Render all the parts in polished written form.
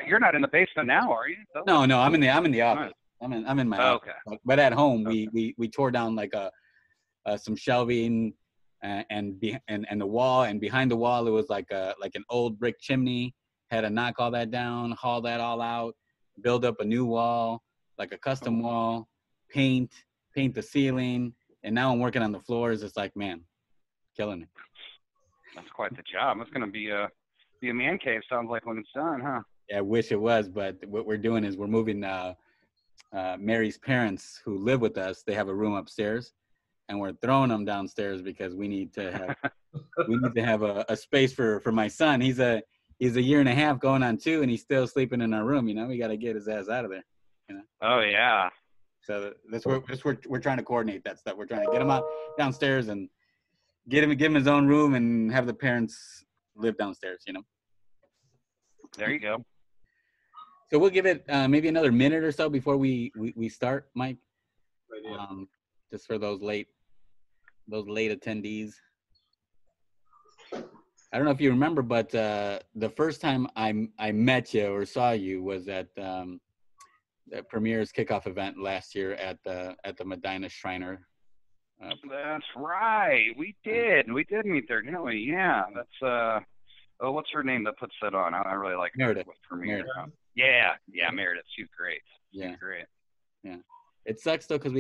You're not in the basement now, are you? No, I'm in the office. I'm in my office. Okay. But at home, we tore down like some shelving and the wall, and behind the wall it was like an old brick chimney. Had to knock all that down, haul that all out, build up a new wall, like a custom wall, paint the ceiling, and now I'm working on the floors. It's like, man, killing it. That's quite the job. It's gonna be a man cave. Sounds like when it's done, huh? Yeah, I wish it was, but what we're doing is we're moving Mary's parents who live with us. They have a room upstairs, and we're throwing them downstairs because we need to have a space for my son. He's a year and a half going on 2, and he's still sleeping in our room. We got to get his ass out of there. Oh yeah. So that's what we're trying to coordinate that stuff. We're trying to get him out downstairs and give him his own room and have the parents live downstairs. There you go. So we'll give it maybe another minute or so before we start, Mike. Just for those late attendees. I don't know if you remember, but the first time I met you or saw you was at the Premier's kickoff event last year at the Medina Shriner. That's right. We did meet there, didn't we? Yeah. That's what's her name that puts that on? I really like Meredith. With Premier. Meredith. Yeah, Meredith. She's great. She's great. Yeah. It sucks though, because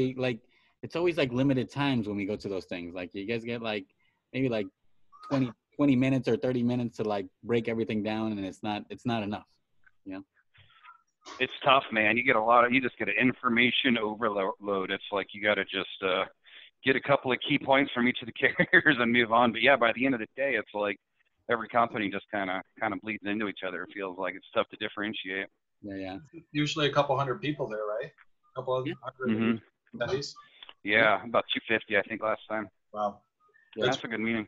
it's always like limited times when we go to those things. Like you guys get like maybe like 20 minutes or 30 minutes to like break everything down, and it's not enough. It's tough, man. You just get an information overload. It's like you got to just get a couple of key points from each of the carriers and move on. But yeah, by the end of the day, it's like every company just kind of bleeds into each other. It feels like it's tough to differentiate. Yeah. Usually a couple hundred people there, right? A couple of hundred attendees. Yeah, about 250, I think, last time. Wow. Yeah, that's a good meeting.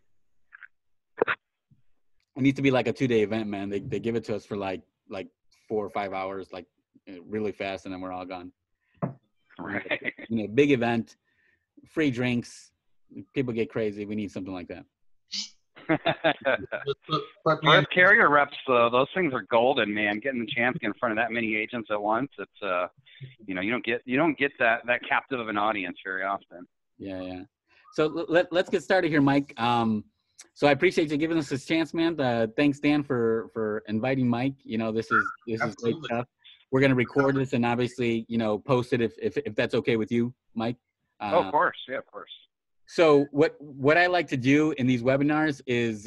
It needs to be like a 2-day event, man. They give it to us for like 4 or 5 hours, like really fast, and then we're all gone. Right. Big event, free drinks, people get crazy. We need something like that. For carrier reps, those things are golden, man. Getting the chance to get in front of that many agents at once, it's you don't get that captive of an audience very often. Yeah. So let's get started here, Mike. So I appreciate you giving us this chance, man. Thanks, Dan, for inviting Mike. This is great stuff. We're gonna record this and obviously post it if that's okay with you, Mike. Of course, yeah, of course. So what I like to do in these webinars is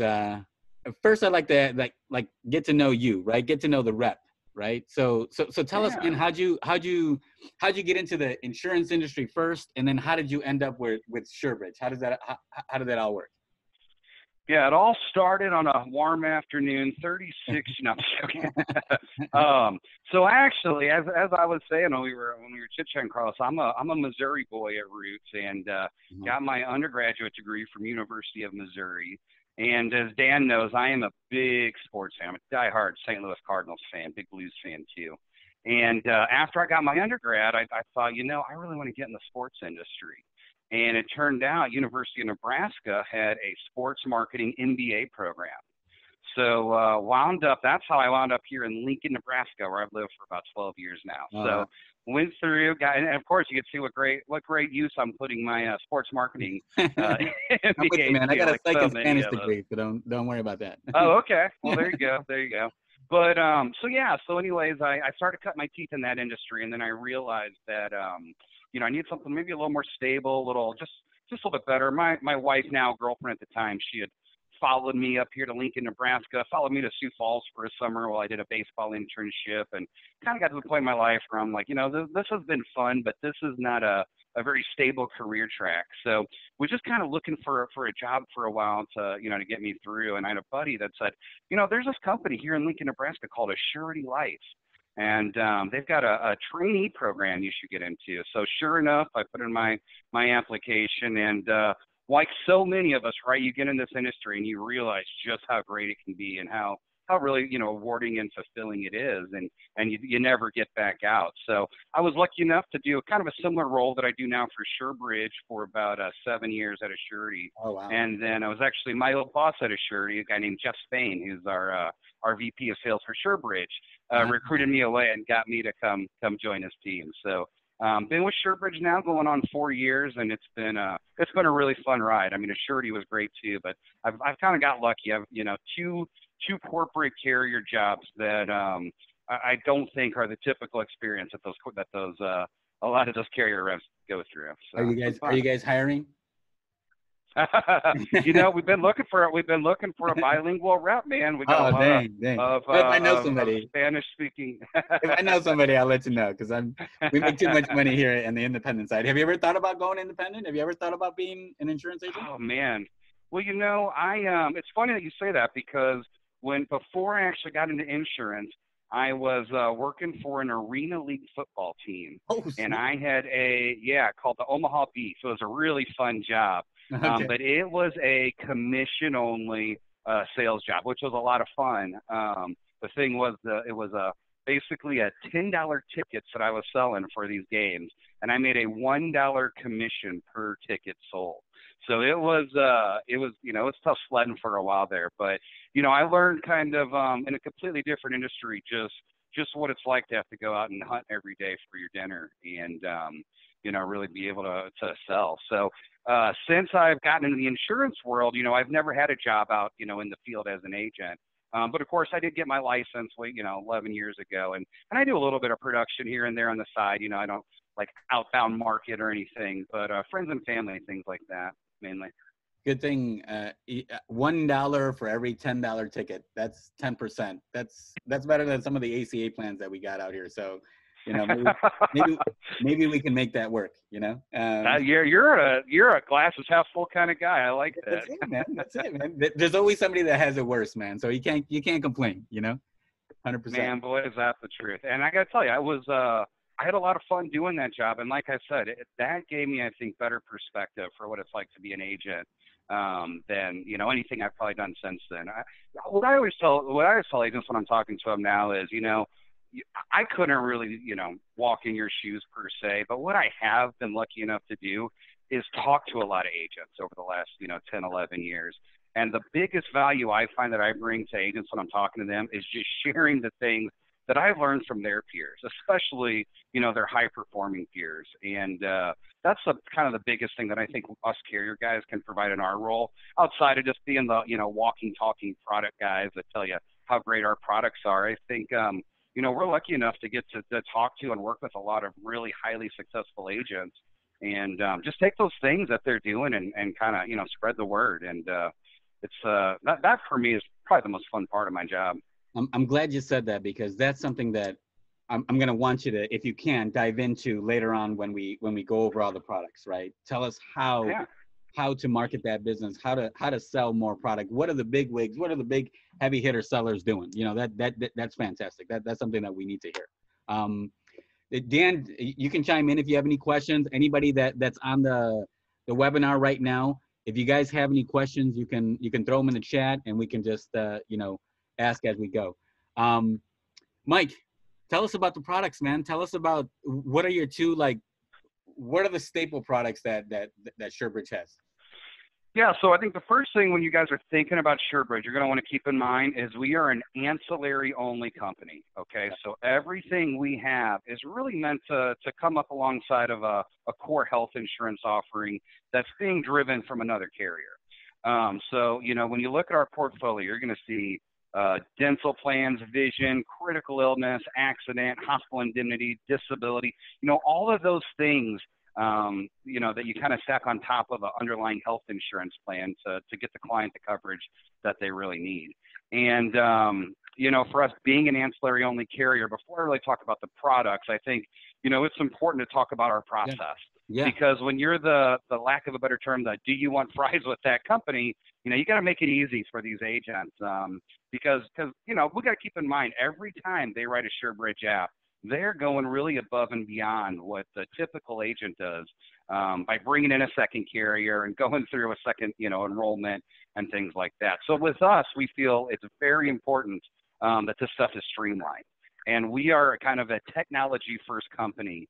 first I like to get to know you, right? Get to know the rep, right? So tell us, man, how'd you get into the insurance industry first, and then how did you end up with SureBridge? How did that all work? Yeah, it all started on a warm afternoon, 36. No, I'm joking. So actually, as I was saying when we were chit-chatting, Carlos, I'm a Missouri boy at roots, and got my undergraduate degree from University of Missouri. And as Dan knows, I am a big sports fan. I'm a diehard St. Louis Cardinals fan, big Blues fan too. And after I got my undergrad, I thought, I really want to get in the sports industry. And it turned out University of Nebraska had a sports marketing MBA program. So that's how I wound up here in Lincoln, Nebraska, where I've lived for about 12 years now. So went through, and of course you can see what great use I'm putting my sports marketing MBA. Man, I got a second Spanish degree, so don't worry about that. Oh, okay. Well, there you go. But so anyways, I started cutting my teeth in that industry, and then I realized that I need something maybe a little more stable, just a little bit better. My wife, now girlfriend at the time, she had followed me up here to Lincoln, Nebraska, followed me to Sioux Falls for a summer while I did a baseball internship, and kind of got to the point in my life where I'm like, this has been fun, but this is not a very stable career track. So was just kind of looking for a job for a while to get me through. And I had a buddy that said, there's this company here in Lincoln, Nebraska called SureBridge. And they've got a trainee program you should get into. So sure enough, I put in my application, and like so many of us, right, you get in this industry and you realize just how great it can be and how really, rewarding and fulfilling it is. And you never get back out. So I was lucky enough to do kind of a similar role that I do now for SureBridge for about 7 years at Assurity. Oh, wow. And then I was actually my old boss at Assurity, a guy named Jeff Spain, who's our VP of sales for SureBridge, recruited me away and got me to come join his team. So been with SureBridge now going on 4 years, and it's been a really fun ride. I mean, Assurity was great too, but I've kind of got lucky. I've two corporate carrier jobs that I don't think are the typical experience that a lot of those carrier reps go through. So are you guys hiring? We've been looking for a bilingual rep, man. We got a lot of if I know somebody Spanish speaking. If I know somebody, I'll let you know, because we make too much money here in the independent side. Have you ever thought about going independent? Have you ever thought about being an insurance agent? Oh man, well it's funny that you say that, because before I actually got into insurance, I was working for an Arena League football team, and I had called the Omaha Beef. So it was a really fun job. Okay. But it was a commission-only sales job, which was a lot of fun. The thing was, it was basically a $10 tickets that I was selling for these games, and I made a $1 commission per ticket sold. So it was it's tough sledding for a while there, but I learned kind of in a completely different industry just what it's like to have to go out and hunt every day for your dinner, and really be able to sell. So since I've gotten into the insurance world, I've never had a job out, in the field as an agent. But of course, I did get my license, 11 years ago, and I do a little bit of production here and there on the side. I don't like outbound market or anything, but friends and family, things like that mainly. Good thing. $1 for every $10 ticket. That's 10%. That's better than some of the ACA plans that we got out here. So, maybe we can make that work. You're a glasses half full kind of guy. I like that. That's it, man. There's always somebody that has it worse, man. So you can't complain. 100%. Man, boy, is that the truth. And I got to tell you, I had a lot of fun doing that job. And like I said, that gave me, I think, better perspective for what it's like to be an agent than, anything I've probably done since then. What I always tell agents when I'm talking to them now is, I couldn't really, walk in your shoes per se, but what I have been lucky enough to do is talk to a lot of agents over the last, 10, 11 years. And the biggest value I find that I bring to agents when I'm talking to them is just sharing the things that I've learned from their peers, especially, their high-performing peers. And that's kind of the biggest thing that I think us carrier guys can provide in our role, outside of just being the, walking, talking product guys that tell you how great our products are. I think, we're lucky enough to get to talk to and work with a lot of really highly successful agents, and just take those things that they're doing and kind of, spread the word. And it's that for me is probably the most fun part of my job. I'm glad you said that, because that's something that I'm going to want you to, if you can, dive into later on when we go over all the products, right? Tell us how to market that business, how to sell more product. What are the big wigs? What are the big heavy hitter sellers doing? That's fantastic. That's something that we need to hear. Dan, you can chime in if you have any questions. Anybody that's on the webinar right now, if you guys have any questions, you can throw them in the chat, and we can just ask as we go. Mike, tell us about the products, man. Tell us about what are your two, what are the staple products that SureBridge has? Yeah, so I think the first thing when you guys are thinking about SureBridge, you're going to want to keep in mind is we are an ancillary-only company, okay? So everything we have is really meant to come up alongside of a core health insurance offering that's being driven from another carrier. So, when you look at our portfolio, you're going to see dental plans, vision, critical illness, accident, hospital indemnity, disability, all of those things, that you kind of stack on top of an underlying health insurance plan to get the client the coverage that they really need. And, for us being an ancillary only carrier, before I really talk about the products, I think, it's important to talk about our process. Yeah. Because when you're the lack of a better term, the do you want fries with that company, you got to make it easy for these agents. Because we got to keep in mind, every time they write a SureBridge app, they're going really above and beyond what the typical agent does by bringing in a second carrier and going through a second, enrollment and things like that. So with us, we feel it's very important that this stuff is streamlined. And we are kind of a technology-first company.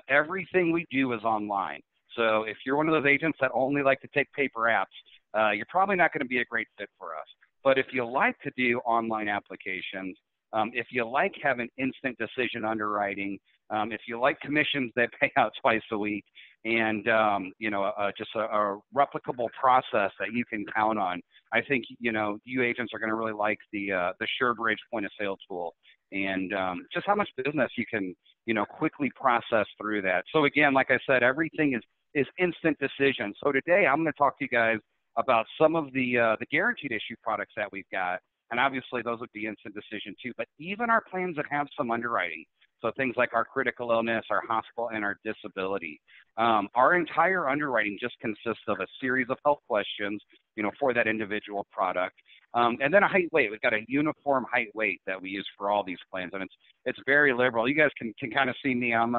Everything we do is online. So if you're one of those agents that only like to take paper apps, you're probably not going to be a great fit for us. But if you like to do online applications, if you like having instant decision underwriting, if you like commissions that pay out twice a week, and just a replicable process that you can count on, I think you agents are going to really like the SureBridge point of sale tool, and just how much business you can quickly process through that. So again, like I said, everything is instant decision. So today I'm going to talk to you guys about some of the guaranteed issue products that we've got. And obviously those would be instant decision too, but even our plans that have some underwriting. So things like our critical illness, our hospital, and our disability. Our entire underwriting just consists of a series of health questions, for that individual product. And then a height weight. We've got a uniform height weight that we use for all these plans, and it's very liberal. You guys can kind of see me. I'm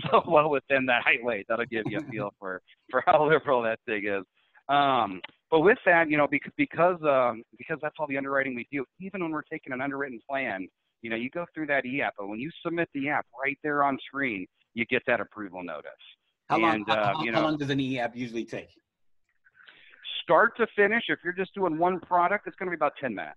so well within that height weight. That'll give you a feel for how liberal that thing is. But with that, because that's all the underwriting we do, even when we're taking an underwritten plan, you go through that e-app, and when you submit the app right there on screen, you get that approval notice. How long does an e-app usually take? Start to finish, if you're just doing one product, it's going to be about 10 minutes.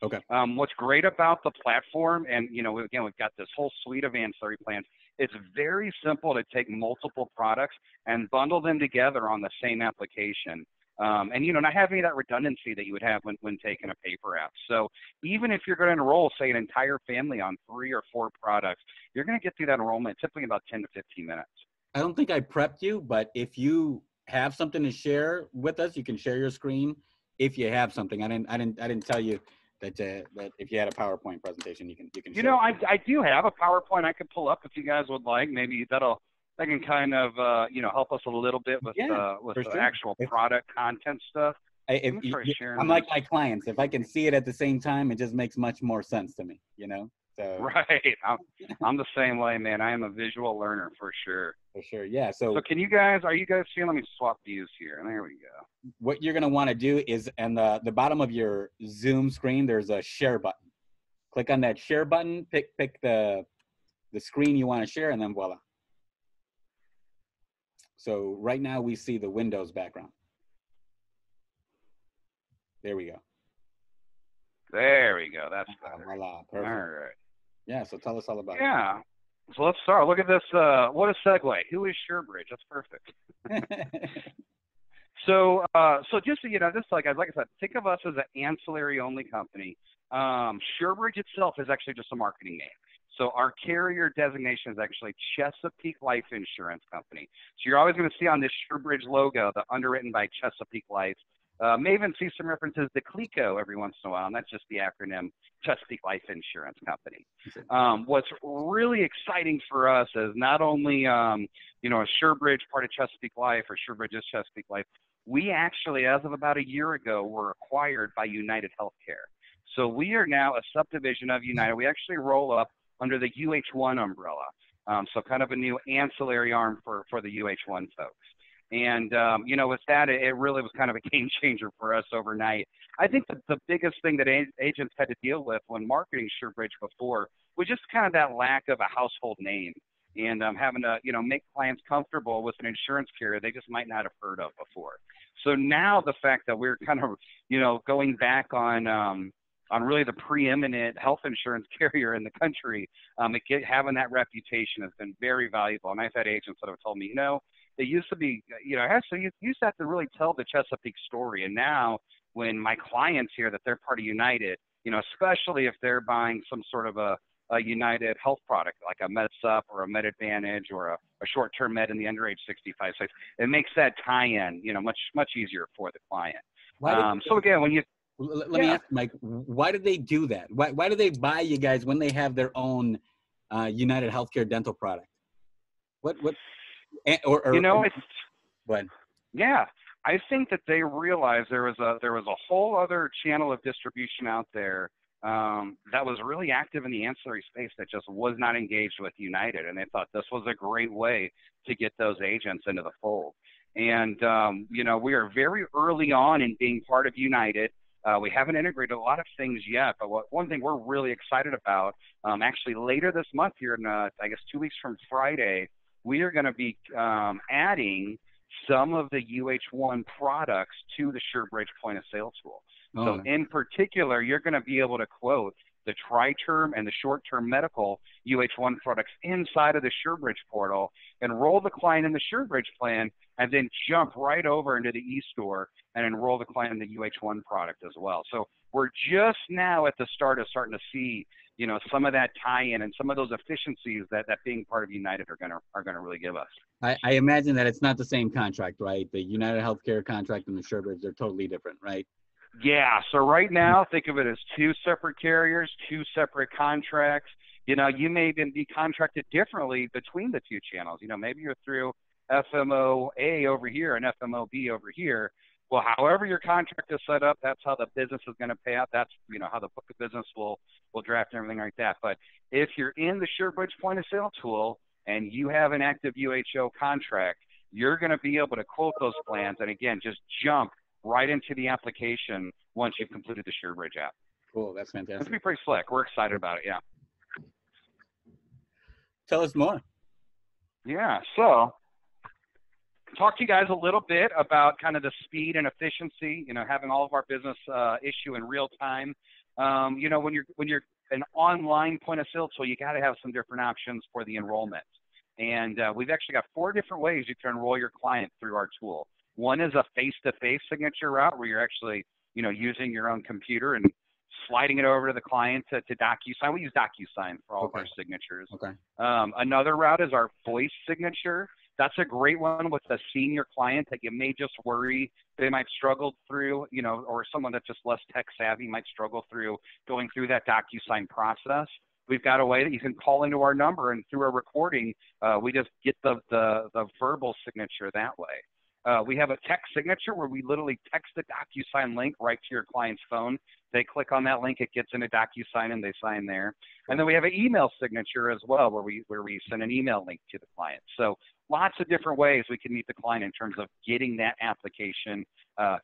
Okay. What's great about the platform, and again, we've got this whole suite of ancillary plans. It's very simple to take multiple products and bundle them together on the same application. And not have any of that redundancy that you would have when taking a paper app. So even if you're going to enroll, say, an entire family on 3 or 4 products, you're going to get through that enrollment typically in about 10 to 15 minutes. I don't think I prepped you, but if you have something to share with us, you can share your screen. If you have something, I didn't tell you that if you had a PowerPoint presentation, you can. Share I do have a PowerPoint I could pull up if you guys would like. Maybe that can kind of help us a little bit with the actual product content stuff. I'm like my clients. If I can see it at the same time, it just makes much more sense to me. So right. I'm the same way, man. I am a visual learner for sure. For sure, yeah. So are you guys seeing? Let me swap views here. There we go. What you're gonna want to do is, on the bottom of your Zoom screen, there's a share button. Click on that share button. Pick the screen you want to share, and then voila. So right now we see the Windows background. There we go. There we go. That's better. Voila. Perfect. All right. Yeah, so tell us all about it. Yeah. So let's start. Look at this. What a segue. Who is SureBridge? That's perfect. So just so just like I said, think of us as an ancillary-only company. SureBridge itself is actually just a marketing name. So our carrier designation is actually Chesapeake Life Insurance Company. So you're always going to see on this SureBridge logo, the underwritten by Chesapeake Life. May even see some references to CLECO every once in a while, and that's just the acronym Chesapeake Life Insurance Company. What's really exciting for us is not only, a SureBridge part of Chesapeake Life, or SureBridge is Chesapeake Life, we actually, as of about a year ago, were acquired by United Healthcare. So we are now a subdivision of United. We actually roll up under the UH1 umbrella. So kind of a new ancillary arm for the UH1 folks. And, with that, it really was kind of a game changer for us overnight. I think the biggest thing that agents had to deal with when marketing SureBridge before was just kind of that lack of a household name, and having to, make clients comfortable with an insurance carrier they just might not have heard of before. So now the fact that we're kind of, going back on really the preeminent health insurance carrier in the country, having that reputation has been very valuable. And I've had agents that have told me, it used to be, actually you used to have to really tell the Chesapeake story. And now when my clients hear that they're part of United, especially if they're buying some sort of a United health product, like a MedSup or a Med Advantage or a short-term med in the under age 65 space, it makes that tie-in, much easier for the client. So again, when you... Let me ask, Mike, why did they do that? Why do they buy you guys when they have their own United Healthcare dental product? Yeah, I think that they realized there was a whole other channel of distribution out there that was really active in the ancillary space that just was not engaged with United, and they thought this was a great way to get those agents into the fold. And we are very early on in being part of United. We haven't integrated a lot of things yet, but one thing we're really excited about, actually later this month here in, I guess 2 weeks from Friday, we are going to be adding some of the UH1 products to the SureBridge point of sale tool. Oh, So in particular, you're going to be able to quote the tri-term and the short-term medical UH1 products inside of the SureBridge portal, enroll the client in the SureBridge plan, and then jump right over into the e-store and enroll the client in the UH1 product as well. So we're just now at the start of starting to see, you know, some of that tie-in and some of those efficiencies that being part of United are gonna really give us. I imagine that it's not the same contract, right? The United Healthcare contract and the SureBridge, they're totally different, right? Yeah, so right now, think of it as two separate carriers, two separate contracts. You know, you may even be contracted differently between the two channels. You know, maybe you're through FMO-A over here and FMO-B over here. Well, however your contract is set up, that's how the business is going to pay out. That's, you know, how the book of business will draft and everything like that. But if you're in the SureBridge point of sale tool and you have an active UHO contract, you're going to be able to quote those plans. And again, just jump right into the application once you've completed the SureBridge app. Cool, that's It's fantastic. going to be pretty slick. We're excited about it, yeah. Tell us more. Yeah, so talk to you guys a little bit about kind of the speed and efficiency, you know, having all of our business issue in real time. You know, when you're an online point of sale tool, you got to have some different options for the enrollment. And we've actually got 4 different ways you can enroll your client through our tool. One is a face-to-face signature route where you're actually, you know, using your own computer and sliding it over to the client to DocuSign. We use DocuSign for all of our signatures. Okay. Another route is our voice signature. That's a great one with a senior client that you may just worry they might struggle through, you know, or someone that's just less tech savvy might struggle through going through that DocuSign process. We've got a way that you can call into our number, and through a recording, we just get the verbal signature that way. We have a text signature where we literally text the DocuSign link right to your client's phone. They click on that link, it gets into DocuSign, and they sign there. And then we have an email signature as well, where we send an email link to the client. So lots of different ways we can meet the client in terms of getting that application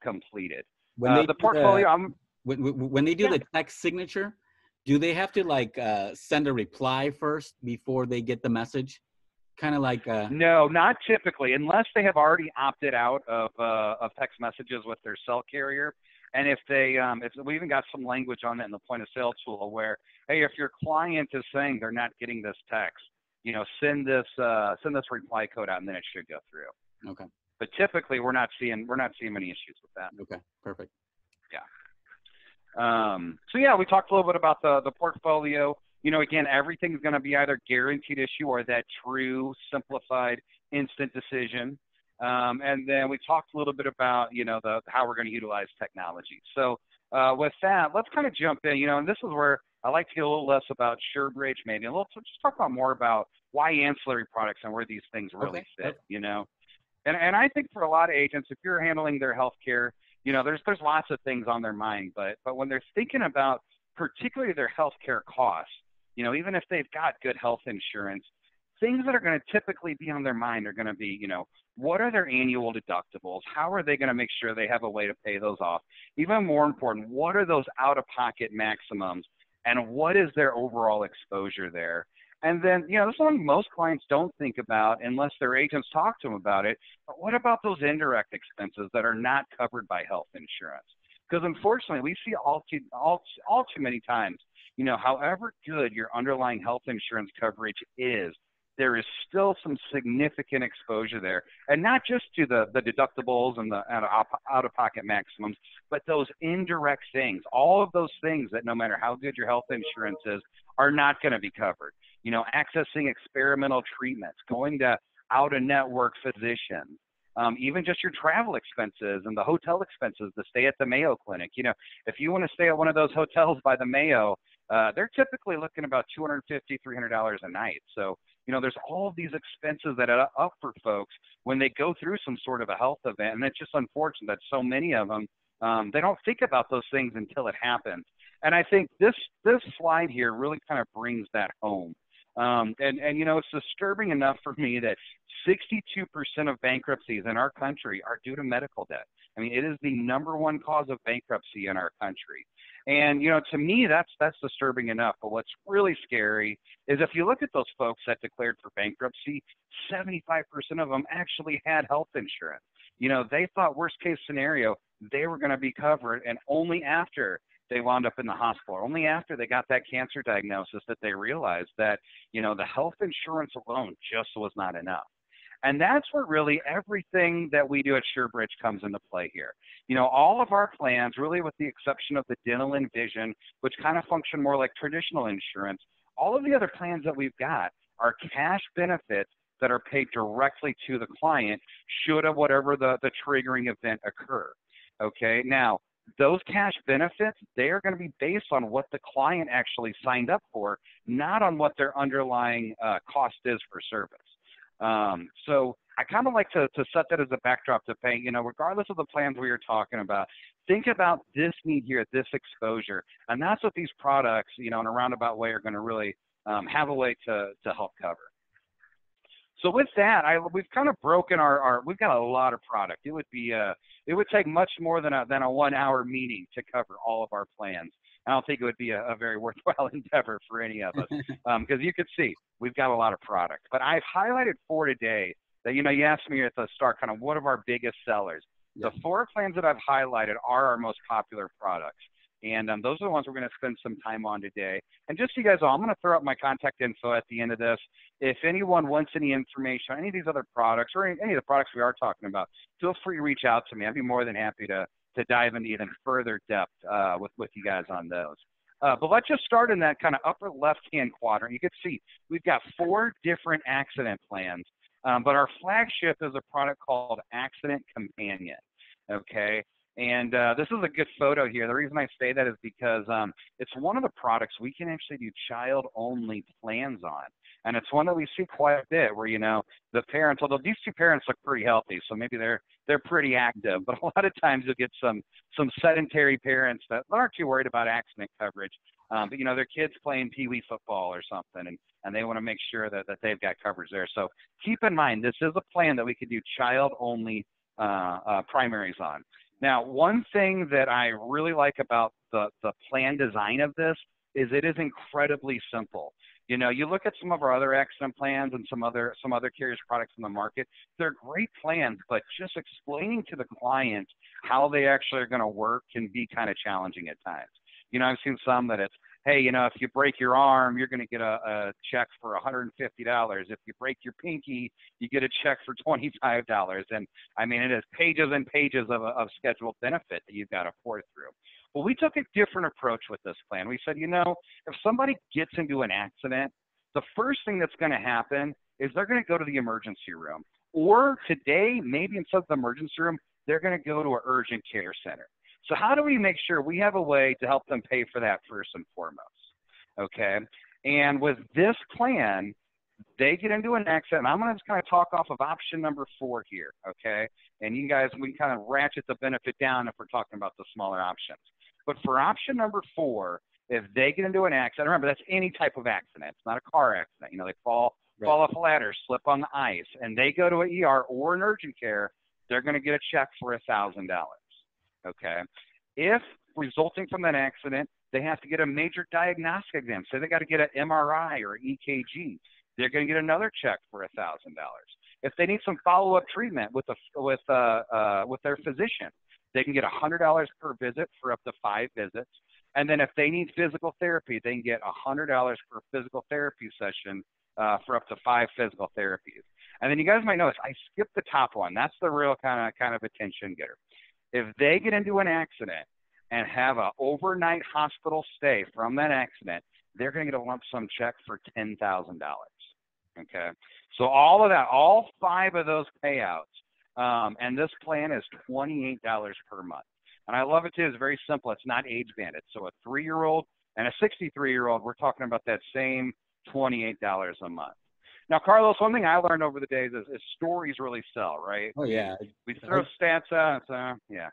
completed. When they the portfolio, when they do the text signature, do they have to like send a reply first before they get the message? Kind of like no, not typically, unless they have already opted out of text messages with their cell carrier. And if they, if we even got some language on it in the point of sale tool where, hey, if your client is saying they're not getting this text, you know, send this reply code out, and then it should go through. Okay. But typically, we're not seeing many issues with that. Okay, perfect. Yeah. So yeah, we talked a little bit about the portfolio. You know, again, everything's going to be either guaranteed issue or that true simplified instant decision. And then we talked a little bit about, you know, how we're going to utilize technology. So with that, let's kind of jump in, you know, and this is where I like to get a little less about SureBridge maybe, and let's just talk about more about why ancillary products and where these things really fit, you know. And I think for a lot of agents, if you're handling their healthcare, you know, there's lots of things on their mind, but when they're thinking about particularly their healthcare costs, you know, even if they've got good health insurance, things that are going to typically be on their mind are going to be, you know, what are their annual deductibles? How are they going to make sure they have a way to pay those off? Even more important, what are those out-of-pocket maximums, and what is their overall exposure there? And then, you know, this is something most clients don't think about unless their agents talk to them about it. But what about those indirect expenses that are not covered by health insurance? Because unfortunately, we see all too many times, you know, however good your underlying health insurance coverage is, there is still some significant exposure there. And not just to the deductibles and the out-of-pocket maximums, but those indirect things, all of those things that no matter how good your health insurance is, are not going to be covered. You know, accessing experimental treatments, going to out-of-network physicians, even just your travel expenses and the hotel expenses to stay at the Mayo Clinic. You know, if you want to stay at one of those hotels by the Mayo, they're typically looking about $250, $300 a night. So, you know, there's all of these expenses that are up for folks when they go through some sort of a health event. And it's just unfortunate that so many of them, they don't think about those things until it happens. And I think this slide here really kind of brings that home. And you know, it's disturbing enough for me that 62% of bankruptcies in our country are due to medical debt. I mean, it is the #1 cause of bankruptcy in our country. And, you know, to me, that's disturbing enough. But what's really scary is if you look at those folks that declared for bankruptcy, 75% of them actually had health insurance. You know, they thought worst case scenario, they were going to be covered, and only after they wound up in the hospital, only after they got that cancer diagnosis that they realized that, you know, the health insurance alone just was not enough. And that's where really everything that we do at SureBridge comes into play here. You know, all of our plans, really with the exception of the dental and vision, which kind of function more like traditional insurance, all of the other plans that we've got are cash benefits that are paid directly to the client should of whatever the triggering event occur. Okay, now those cash benefits, they are going to be based on what the client actually signed up for, not on what their underlying cost is for service. So I kind of like to set that as a backdrop to paint, you know, regardless of the plans we are talking about, think about this need here, this exposure. And that's what these products, you know, in a roundabout way are going to really have a way to help cover. So with that, we've kind of broken we've got a lot of product. It would take much more than a 1-hour meeting to cover all of our plans. I don't think it would be a very worthwhile endeavor for any of us, because you could see we've got a lot of product. But I've highlighted 4 today that, you know, you asked me at the start kind of what are our biggest sellers. The 4 plans that I've highlighted are our most popular products. And those are the ones we're going to spend some time on today. And just so you guys know, I'm going to throw up my contact info at the end of this. If anyone wants any information on any of these other products or any of the products we are talking about, feel free to reach out to me. I'd be more than happy to dive into even further depth with you guys on those. But let's just start in that kind of upper left-hand quadrant. You can see we've got 4 different accident plans, but our flagship is a product called Accident Companion, okay? And this is a good photo here. The reason I say that is because it's one of the products we can actually do child-only plans on. And it's one that we see quite a bit where, you know, the parents, although these 2 parents look pretty healthy, so maybe they're pretty active, but a lot of times you'll get some sedentary parents that aren't too worried about accident coverage. But, you know, their kids playing pee-wee football or something, and they want to make sure that they've got coverage there. So keep in mind, this is a plan that we could do child-only primaries on. Now, one thing that I really like about the plan design of this is it is incredibly simple. You know, you look at some of our other accident plans and some other carriers' products in the market, they're great plans, but just explaining to the client how they actually are going to work can be kind of challenging at times. You know, I've seen some that it's, hey, you know, if you break your arm, you're going to get a check for $150. If you break your pinky, you get a check for $25. And I mean, it is pages and pages of scheduled benefit that you've got to pour through. Well, we took a different approach with this plan. We said, you know, if somebody gets into an accident, the first thing that's going to happen is they're going to go to the emergency room. Or today, maybe instead of the emergency room, they're going to go to an urgent care center. So how do we make sure we have a way to help them pay for that first and foremost? Okay. And with this plan, they get into an accident. And I'm going to just kind of talk off of option number 4 here. Okay. And you guys, we can kind of ratchet the benefit down if we're talking about the smaller options. But for option number 4, if they get into an accident, remember that's any type of accident. It's not a car accident. You know, they fall off a ladder, slip on the ice, and they go to an ER or an urgent care, they're going to get a check for $1,000. Okay. If resulting from that accident, they have to get a major diagnostic exam. So they got to get an MRI or EKG. They're going to get another check for $1,000. If they need some follow-up treatment with their physician, they can get $100 per visit for up to 5 visits. And then if they need physical therapy, they can get $100 per physical therapy session for up to 5 physical therapies. And then you guys might notice I skipped the top one. That's the real kind of attention getter. If they get into an accident and have an overnight hospital stay from that accident, they're going to get a lump sum check for $10,000. Okay. So all of that, all 5 of those payouts, and this plan is $28 per month. And I love it too. It's very simple. It's not age banded. So a 3-year-old and a 63-year-old, we're talking about that same $28 a month. Now, Carlos, one thing I learned over the days is stories really sell, right? Oh, yeah. We throw stats out. So, yeah.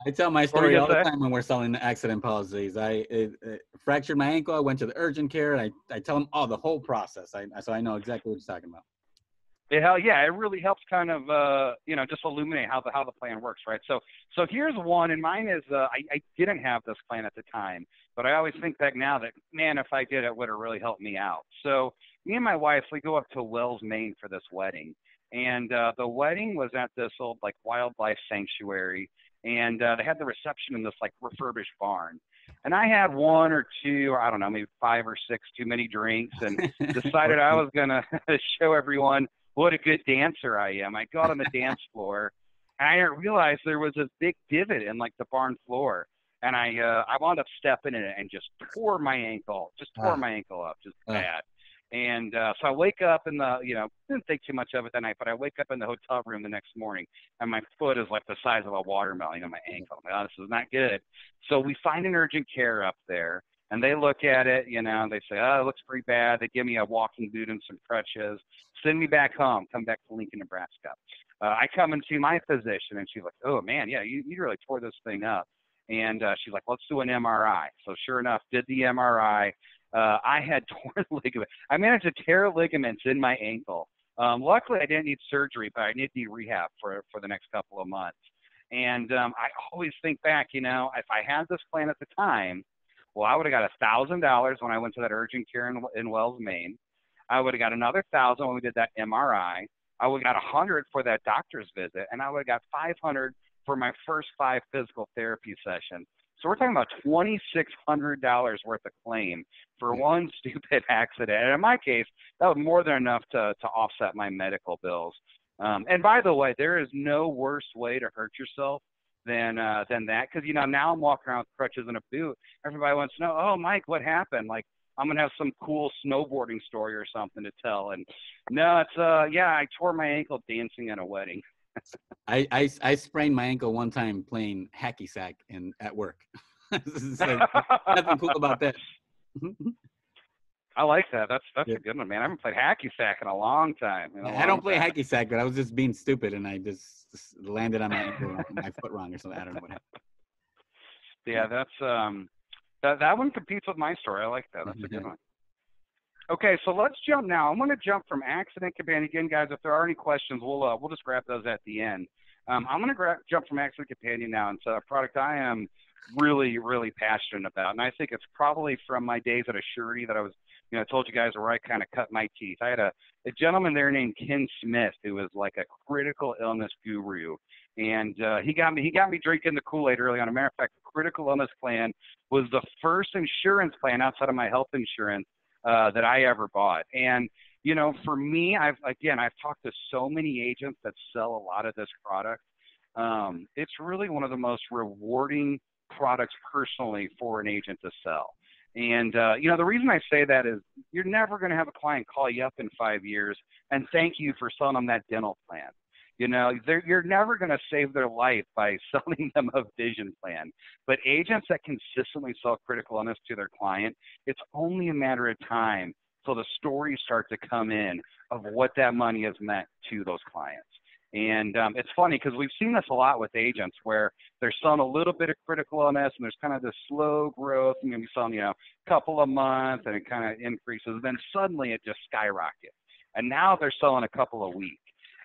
I tell my story all the time when we're selling the accident policies. I fractured my ankle. I went to the urgent care. And I tell them the whole process. So I know exactly what you're talking about. Yeah, it really helps kind of, just illuminate how the plan works, right? So here's one, and mine is, I didn't have this plan at the time, but I always think back now that, man, if I did, it would have really helped me out. So me and my wife, we go up to Wells, Maine for this wedding. And the wedding was at this old, like, wildlife sanctuary. And they had the reception in this, like, refurbished barn. And I had one or two, or I don't know, maybe 5 or 6 too many drinks, and decided I was going to show everyone what a good dancer I am. I got on the dance floor, and I didn't realize there was a big divot in, like, the barn floor. And I wound up stepping in it and just tore my ankle up, just bad. And so I wake up in the, didn't think too much of it that night, but I wake up in the hotel room the next morning, and my foot is like the size of a watermelon, my ankle. I'm like, oh, this is not good. So we find an urgent care up there, and they look at it, they say, oh, it looks pretty bad. They give me a walking boot and some crutches, send me back home, come back to Lincoln, Nebraska. I come and see my physician, and she's like, oh, man, yeah, you really tore this thing up. And she's like, let's do an MRI. So sure enough, did the MRI. I had torn ligaments. I managed to tear ligaments in my ankle. Luckily, I didn't need surgery, but I did need rehab for the next couple of months. And I always think back, if I had this plan at the time, well, I would have got $1,000 when I went to that urgent care in Wells, Maine. I would have got another $1,000 when we did that MRI. I would have got $100 for that doctor's visit, and I would have got $500 for my first 5 physical therapy sessions. So we're talking about $2,600 worth of claim for one stupid accident. And in my case, that was more than enough to offset my medical bills. And by the way, there is no worse way to hurt yourself than that. Because, now I'm walking around with crutches and a boot. Everybody wants to know, oh, Mike, what happened? Like, I'm going to have some cool snowboarding story or something to tell. And no, it's, I tore my ankle dancing at a wedding. I sprained my ankle one time playing hacky sack at work. So, nothing cool about that. I like that. That's a good one, man. I haven't played hacky sack in a long time. I don't play hacky sack, but I was just being stupid, and I just landed on my ankle, my foot wrong or something. I don't know what happened. Yeah, that's that one competes with my story. I like that. That's a good one. Okay, so let's jump now. I'm going to jump from accident companion. Again, guys, if there are any questions, we'll just grab those at the end. I'm going to jump from accident companion now into a product I am really, really passionate about. And I think it's probably from my days at Assurity that I was, I told you guys where I kind of cut my teeth. I had a gentleman there named Ken Smith who was like a critical illness guru. And he got me drinking the Kool-Aid early on. As a matter of fact, the critical illness plan was the first insurance plan outside of my health insurance that I ever bought. And, for me, I've talked to so many agents that sell a lot of this product. It's really one of the most rewarding products personally for an agent to sell. And, the reason I say that is you're never going to have a client call you up in 5 years and thank you for selling them that dental plan. You're never going to save their life by selling them a vision plan. But agents that consistently sell critical illness to their client, it's only a matter of time till the stories start to come in of what that money has meant to those clients. And it's funny because we've seen this a lot with agents where they're selling a little bit of critical illness and there's kind of this slow growth, maybe selling, a couple of months and it kind of increases. Then suddenly it just skyrockets. And now they're selling a couple of weeks.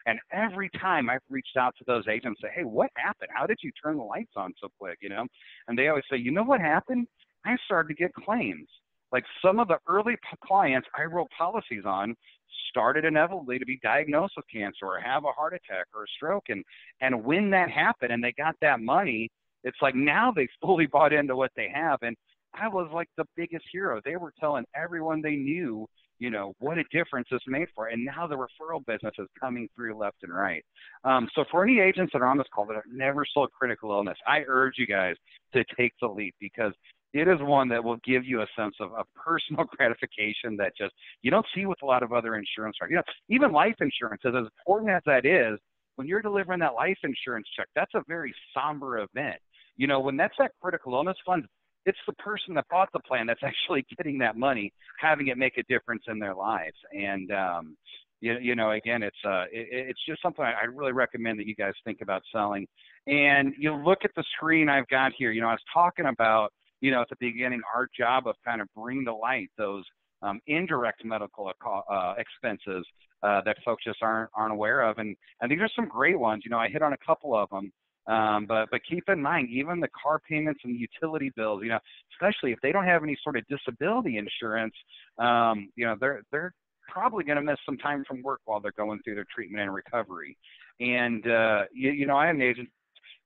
And every time I've reached out to those agents and say, hey, what happened? How did you turn the lights on so quick, And they always say, you know what happened? I started to get claims. Like some of the early clients I wrote policies on started inevitably to be diagnosed with cancer or have a heart attack or a stroke. And when that happened and they got that money, it's like now they fully bought into what they have. And I was like the biggest hero. They were telling everyone they knew, what a difference this made for. And now the referral business is coming through left and right. So for any agents that are on this call that have never sold critical illness, I urge you guys to take the leap because it is one that will give you a sense of personal gratification that just you don't see with a lot of other insurance. Even life insurance, as important as that is, when you're delivering that life insurance check, that's a very somber event. When that's that critical illness fund, it's the person that bought the plan that's actually getting that money, having it make a difference in their lives. And, again, it's just something I really recommend that you guys think about selling. And you look at the screen I've got here. I was talking about, at the beginning, our job of kind of bringing to light those indirect medical expenses that folks just aren't aware of. And these are some great ones. You know, I hit on a couple of them. But keep in mind, even the car payments and the utility bills, you know, especially if they don't have any sort of disability insurance, you know, they're probably going to miss some time from work while they're going through their treatment and recovery. And, you know, I am an agent.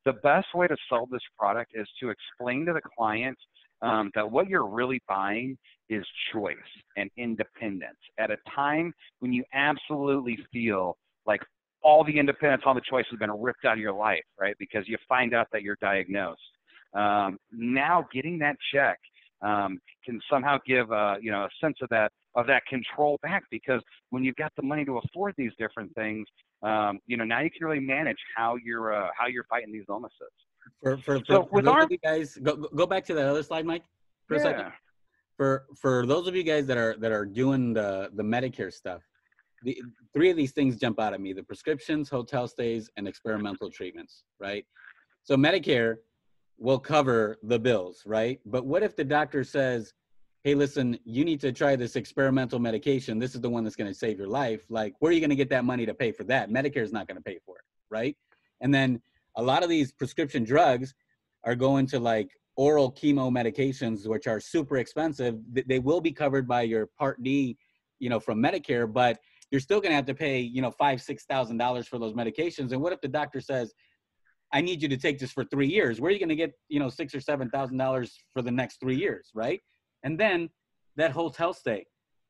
The best way to sell this product is to explain to the client that what you're really buying is choice and independence at a time when you absolutely feel like all the independence, all the choice has been ripped out of your life, right? Because you find out that you're diagnosed. Now getting that check can somehow give you know, a sense of that control back, because when you've got the money to afford these different things, you know, now you can really manage how you're fighting these illnesses. For with those of you guys, go back to the other slide, Mike, for a second. For those of you guys that are doing the Medicare stuff, the three of these things jump out at me: the prescriptions, hotel stays, and experimental treatments, right? So Medicare will cover the bills, right? But what if the doctor says, hey, listen, you need to try this experimental medication. This is the one that's going to save your life. Like, where are you going to get that money to pay for that? Medicare is not going to pay for it, right? And then a lot of these prescription drugs are going to like oral chemo medications, which are super expensive. They will be covered by your Part D, you know, from Medicare, but you're still going to have to pay, you know, $5,000-$6,000 for those medications. And what if the doctor says, I need you to take this for 3 years? Where are you going to get, you know, $6,000 or $7,000 for the next 3 years, right? And then that hotel stay.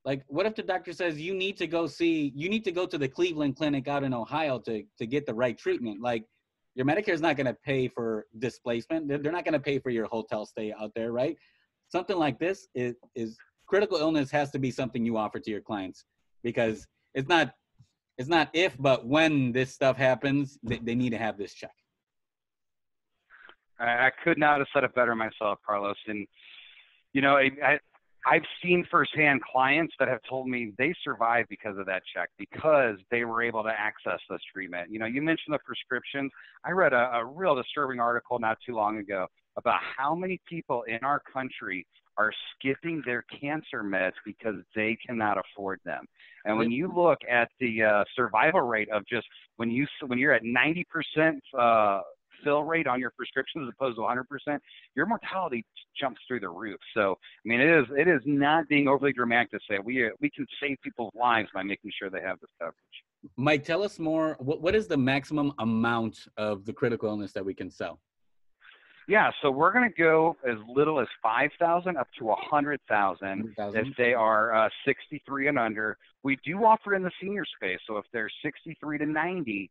Like, what if the doctor says you need to go to the Cleveland Clinic out in Ohio to get the right treatment? Like, your Medicare is not going to pay for displacement. They're not going to pay for your hotel stay out there, right? Something like this is critical illness has to be something you offer to your clients, because it's not if, but when this stuff happens, they need to have this check. I could not have said it better myself, Carlos. And, you know, I've seen firsthand clients that have told me they survived because of that check, because they were able to access this treatment. You know, you mentioned the prescriptions. I read a real disturbing article not too long ago about how many people in our country are skipping their cancer meds because they cannot afford them. And when you look at the survival rate of just when you're at 90% fill rate on your prescriptions as opposed to 100%, your mortality jumps through the roof. So, I mean, it is not being overly dramatic to say we can save people's lives by making sure they have this coverage. Mike, tell us more. What is the maximum amount of the critical illness that we can sell? Yeah, so we're going to go as little as $5,000 up to $100,000 if they are 63 and under. We do offer in the senior space, so if they're 64 to 90,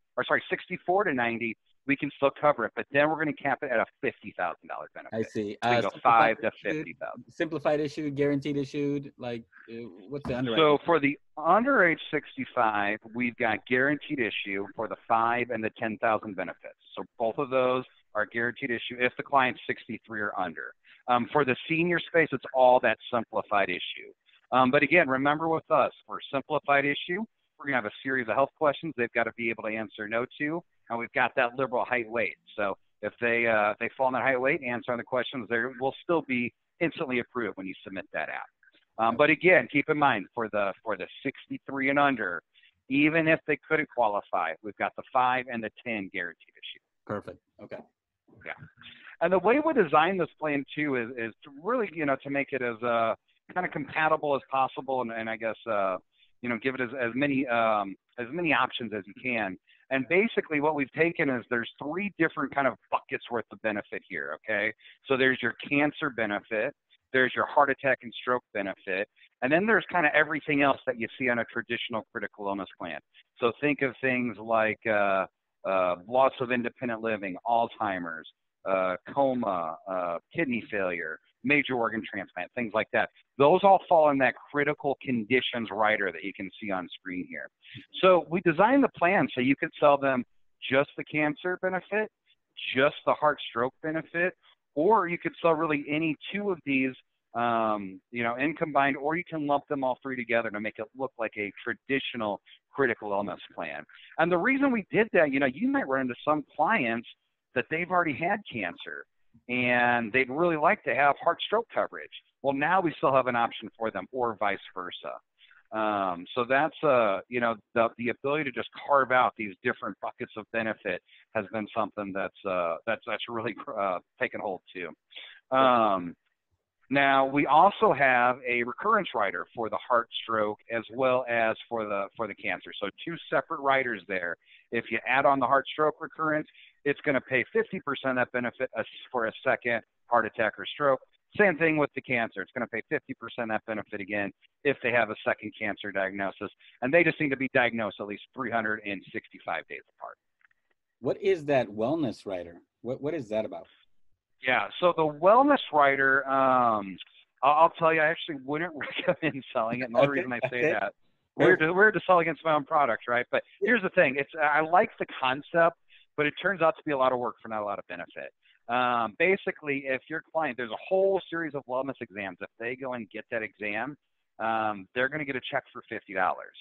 we can still cover it, but then we're going to cap it at a $50,000 benefit. I see. We go 5 to 50,000. Simplified issued, guaranteed issued. Like, what's the underwriting? So for the under age 65, we've got guaranteed issue for the 5 and the 10,000 benefits. So both of those are guaranteed issue if the client's 63 or under. For the senior space, it's all that simplified issue. But again, remember with us, for simplified issue, we're going to have a series of health questions they've got to be able to answer no to, and we've got that liberal height weight. So if they fall in that height weight, answer on the questions, they will still be instantly approved when you submit that out. But again, keep in mind for the 63 and under, even if they couldn't qualify, we've got the 5 and the 10 guaranteed issue. Perfect. Okay. Yeah. And the way we design this plan too is to really, you know, to make it as kind of compatible as possible, and I guess you know, give it as many options as you can. And basically what we've taken is there's 3 different kind of buckets worth of benefit here, okay? So there's your cancer benefit, there's your heart attack and stroke benefit, and then there's kind of everything else that you see on a traditional critical illness plan. So think of things like loss of independent living, Alzheimer's, coma, kidney failure, major organ transplant, things like that. Those all fall in that critical conditions rider that you can see on screen here. So we designed the plan so you could sell them just the cancer benefit, just the heart stroke benefit, or you could sell really any 2 of these, you know, in combined, or you can lump them all 3 together to make it look like a traditional critical illness plan. And the reason we did that, you know, you might run into some clients that they've already had cancer. and they'd really like to have heart stroke coverage. Well, now we still have an option for them, or vice versa. So that's you know, the ability to just carve out these different buckets of benefit has been something that's really taken hold too. Now we also have a recurrence rider for the heart stroke as well as for the cancer. So two separate riders there. If you add on the heart stroke recurrence, it's going to pay 50% of that benefit for a second heart attack or stroke. Same thing with the cancer. It's going to pay 50% of that benefit again if they have a second cancer diagnosis, and they just need to be diagnosed at least 365 days apart. What is that wellness rider? What is that about? Yeah, so the wellness rider, I'll tell you, I actually wouldn't recommend selling it. And the only reason I say that, weird to sell against my own product, right? But here's the thing: I like the concept, but it turns out to be a lot of work for not a lot of benefit. Basically, if your client, there's a whole series of wellness exams. If they go and get that exam, they're going to get a check for $50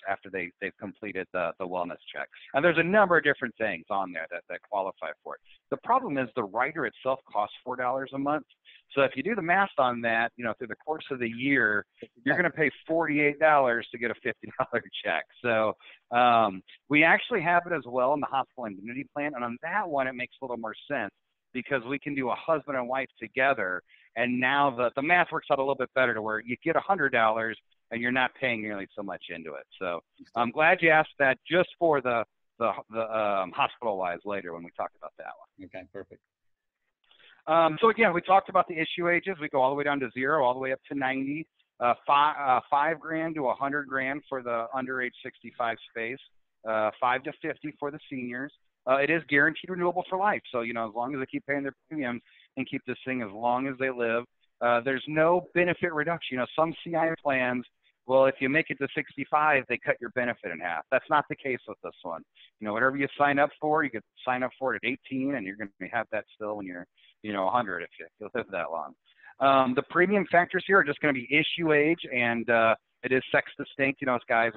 after they've completed the wellness check. And there's a number of different things on there that qualify for it. The problem is the rider itself costs $4 a month. So if you do the math on that, you know, through the course of the year, you're going to pay $48 to get a $50 check. So we actually have it as well in the hospital indemnity plan. And on that one, it makes a little more sense because we can do a husband and wife together. And now the math works out a little bit better to where you get $100 and you're not paying nearly so much into it. So I'm glad you asked that, just for the HospitalWise later when we talk about that one. Okay, perfect. So again, we talked about the issue ages. We go all the way down to 0, all the way up to 90. $5,000 to $100,000 for the under age 65 space. 5 to 50 for the seniors. It is guaranteed renewable for life. So, you know, as long as they keep paying their premiums and keep this thing as long as they live, there's no benefit reduction. You know, some CI plans, well, if you make it to 65, they cut your benefit in half. That's not the case with this one. You know, whatever you sign up for, you could sign up for it at 18, and you're going to have that still when you're, you know, 100 if you live that long. The premium factors here are just going to be issue age, and it is sex distinct. You know, as guys,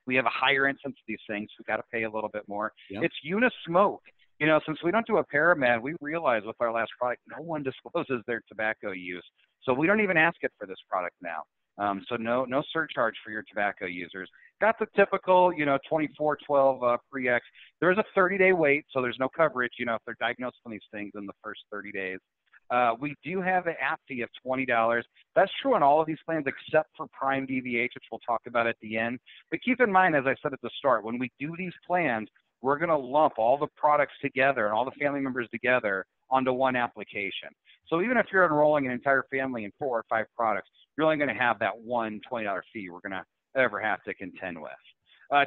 we have a higher incidence of these things. We've got to pay a little bit more. Yep. It's unit smoke. You know, since we don't do a paramed, we realize with our last product, no one discloses their tobacco use. So we don't even ask it for this product now. So no surcharge for your tobacco users. Got the typical, you know, 24/12 pre-X. There is a 30-day wait, so there's no coverage, you know, if they're diagnosed on these things in the first 30 days. We do have an app fee of $20. That's true on all of these plans except for Prime DVH, which we'll talk about at the end. But keep in mind, as I said at the start, when we do these plans, we're going to lump all the products together and all the family members together onto one application. So even if you're enrolling an entire family in 4 or 5 products, you're only going to have that one $20 fee we're going to ever have to contend with.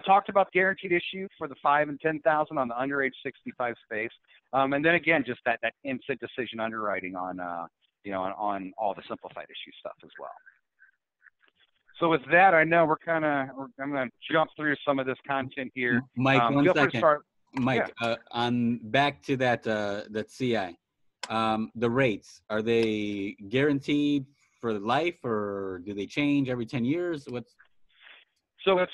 Talked about guaranteed issue for the 5 and 10,000 on the under age 65 space. And then again, just that instant decision underwriting on, you know, on all the simplified issue stuff as well. So with that, I know I'm going to jump through some of this content here. Mike, one second. Mike, yeah. On back to that CI, the rates, are they guaranteed for life, or do they change every 10 years? So it's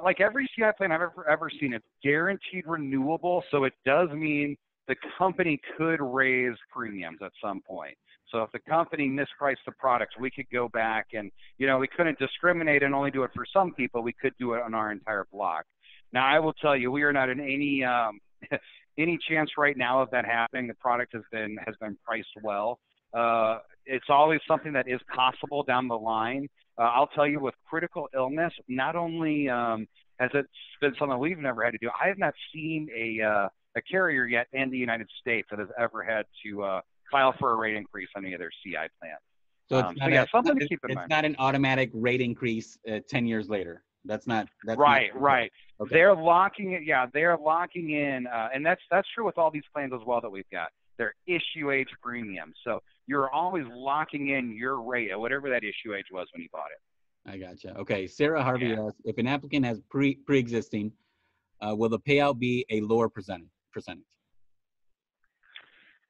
like every CI plan I've ever seen, it's guaranteed renewable. So it does mean the company could raise premiums at some point. So if the company mispriced the products, we could go back and, you know, we couldn't discriminate and only do it for some people. We could do it on our entire block. Now, I will tell you, we are not in any chance right now of that happening. The product has been priced well. It's always something that is possible down the line. I'll tell you, with critical illness, not only has it been something we've never had to do, I have not seen a carrier yet in the United States that has ever had to file for a rate increase on any of their CI plans. So it's not something to keep in mind. It's not an automatic rate increase 10 years later. That's right. Okay. They're locking it. Yeah, they're locking in, and that's true with all these plans as well that we've got. They're issue age premiums, so you're always locking in your rate at whatever that issue age was when you bought it. I gotcha. Okay, Sarah Harvey asks, if an applicant has pre-existing, will the payout be a lower percentage?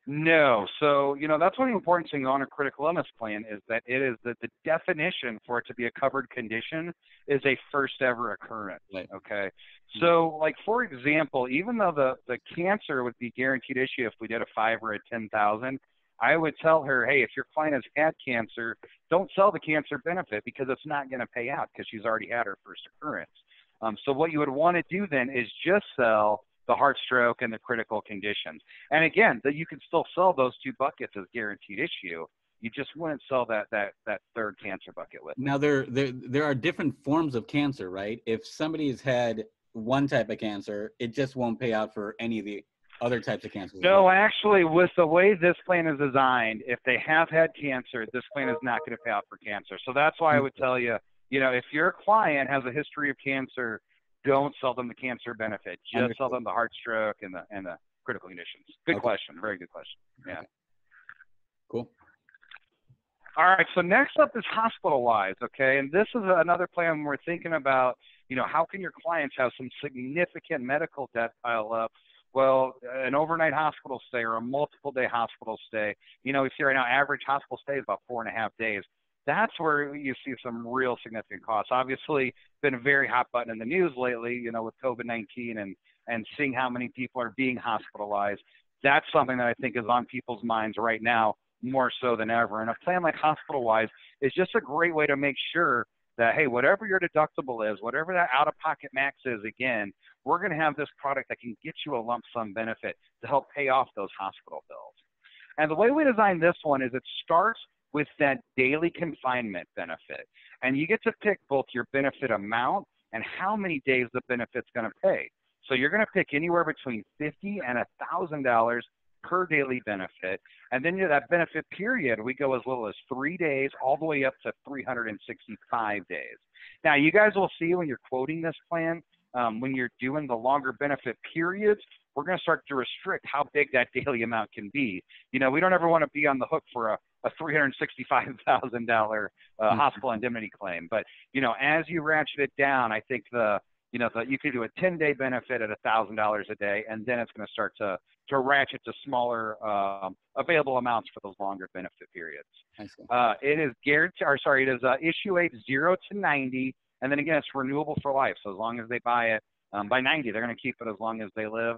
No. So, you know, that's one of the important things on a critical illness plan is that it is that the definition for it to be a covered condition is a first ever occurrence. Right. Okay. So, like, for example, even though the cancer would be guaranteed issue if we did a 5 or a 10,000, I would tell her, hey, if your client has had cancer, don't sell the cancer benefit because it's not going to pay out because she's already had her first occurrence. So what you would want to do then is just sell the heart stroke and the critical conditions. And again, that you can still sell those two buckets as guaranteed issue. You just wouldn't sell that third cancer bucket with it. Now there are different forms of cancer, right? If somebody's had one type of cancer, it just won't pay out for any of the other types of cancers. No, actually, with the way this plan is designed, if they have had cancer, this plan is not going to pay out for cancer. So that's why I would tell you, if your client has a history of cancer, don't sell them the cancer benefit. Just sell them the heart stroke and the critical conditions. Good question. Very good question. Yeah. Okay. Cool. All right. So next up is HospitalWise. Okay. And this is another plan we're thinking about, how can your clients have some significant medical debt pile up? Well, an overnight hospital stay or a multiple day hospital stay, we see right now average hospital stay is about 4.5 days. That's where you see some real significant costs. Obviously, been a very hot button in the news lately, with COVID-19 and seeing how many people are being hospitalized. That's something that I think is on people's minds right now more so than ever. And a plan like HospitalWise is just a great way to make sure that, hey, whatever your deductible is, whatever that out-of-pocket max is, again, we're going to have this product that can get you a lump sum benefit to help pay off those hospital bills. And the way we designed this one is it starts with that daily confinement benefit. And you get to pick both your benefit amount and how many days the benefit's going to pay. So you're going to pick anywhere between $50 and $1,000 per daily benefit. And then that benefit period, we go as little as 3 days all the way up to 365 days. Now, you guys will see when you're quoting this plan, when you're doing the longer benefit periods, we're going to start to restrict how big that daily amount can be. We don't ever want to be on the hook for a $365,000 hospital indemnity claim. But, as you ratchet it down, I think you could do a 10-day benefit at $1,000 a day, and then it's going to start to ratchet to smaller available amounts for those longer benefit periods. It is issue age 0 to 90, and then again, it's renewable for life. So as long as they buy it by 90, they're going to keep it as long as they live.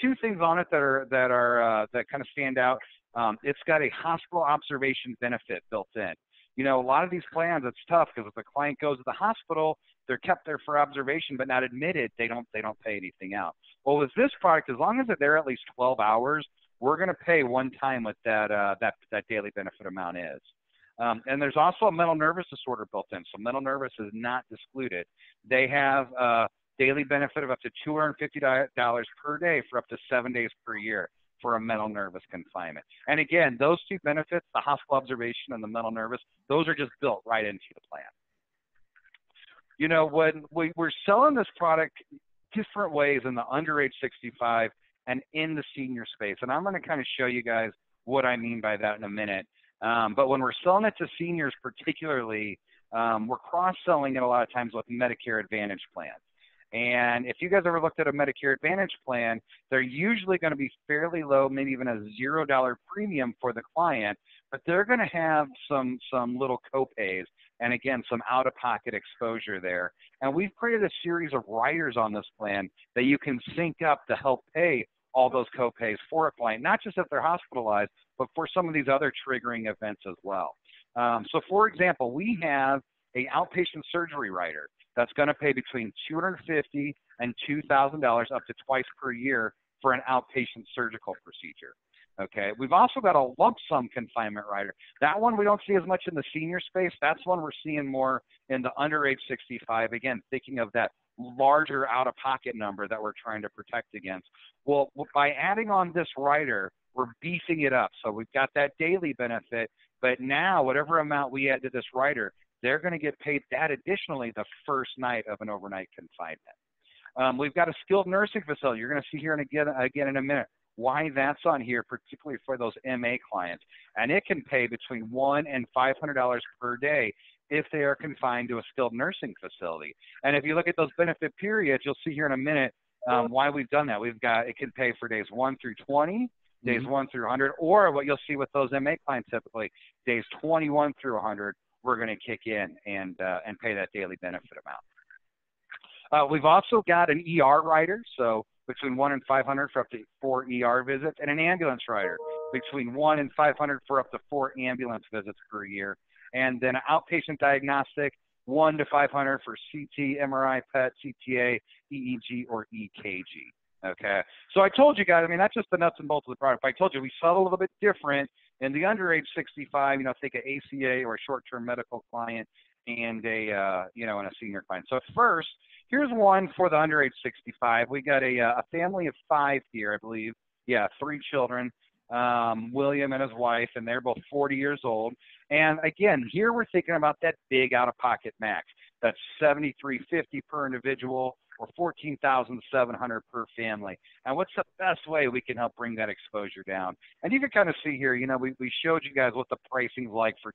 Two things on it that kind of stand out. It's got a hospital observation benefit built in. A lot of these plans, it's tough because if the client goes to the hospital, they're kept there for observation but not admitted, they don't pay anything out. Well, with this product, as long as they're there at least 12 hours, we're going to pay one time what that daily benefit amount is. And there's also a mental nervous disorder built in. So mental nervous is not excluded. They have a daily benefit of up to $250 per day for up to 7 days per year for a mental nervous confinement. And again, those two benefits, the hospital observation and the mental nervous, those are just built right into the plan. When we're selling this product different ways in the under age 65 and in the senior space, and I'm going to kind of show you guys what I mean by that in a minute. But when we're selling it to seniors particularly, we're cross-selling it a lot of times with Medicare Advantage plans. And if you guys ever looked at a Medicare Advantage plan, they're usually going to be fairly low, maybe even a $0 premium for the client, but they're going to have some little copays and, again, some out-of-pocket exposure there. And we've created a series of riders on this plan that you can sync up to help pay all those copays for a client, not just if they're hospitalized, but for some of these other triggering events as well. So, for example, we have an outpatient surgery rider that's going to pay between $250 and $2,000 up to twice per year for an outpatient surgical procedure. Okay. We've also got a lump sum confinement rider. That one we don't see as much in the senior space. That's one we're seeing more in the under age 65. Again, thinking of that larger out-of-pocket number that we're trying to protect against. Well, by adding on this rider, we're beefing it up. So we've got that daily benefit, but now whatever amount we add to this rider, they're going to get paid that additionally the first night of an overnight confinement. We've got a skilled nursing facility. You're going to see here again in a minute why that's on here, particularly for those MA clients. And it can pay between $100 and $500 per day if they are confined to a skilled nursing facility. And if you look at those benefit periods, you'll see here in a minute why we've done that. It can pay for days 1 through 20, days 1 through 100, or what you'll see with those MA clients typically, days 21 through 100, we're going to kick in and pay that daily benefit amount. We've also got an ER rider, so between 1 and 500 for up to 4 ER visits, and an ambulance rider between 1 and 500 for up to 4 ambulance visits per year. And then outpatient diagnostic, 1 to 500 for CT, MRI, PET, CTA, EEG, or EKG. Okay. So I told you guys, I mean, that's just the nuts and bolts of the product. But I told you we sell a little bit different in the under age 65, think an ACA or a short-term medical client and a, and a senior client. So first, here's one for the under age 65. We got a family of 5 here, I believe. Yeah, 3 children, William and his wife, and they're both 40 years old. And again, here we're thinking about that big out-of-pocket max. That's $7,350 per individual or $14,700 per family. And what's the best way we can help bring that exposure down? And you can kind of see here, we showed you guys what the pricing's like for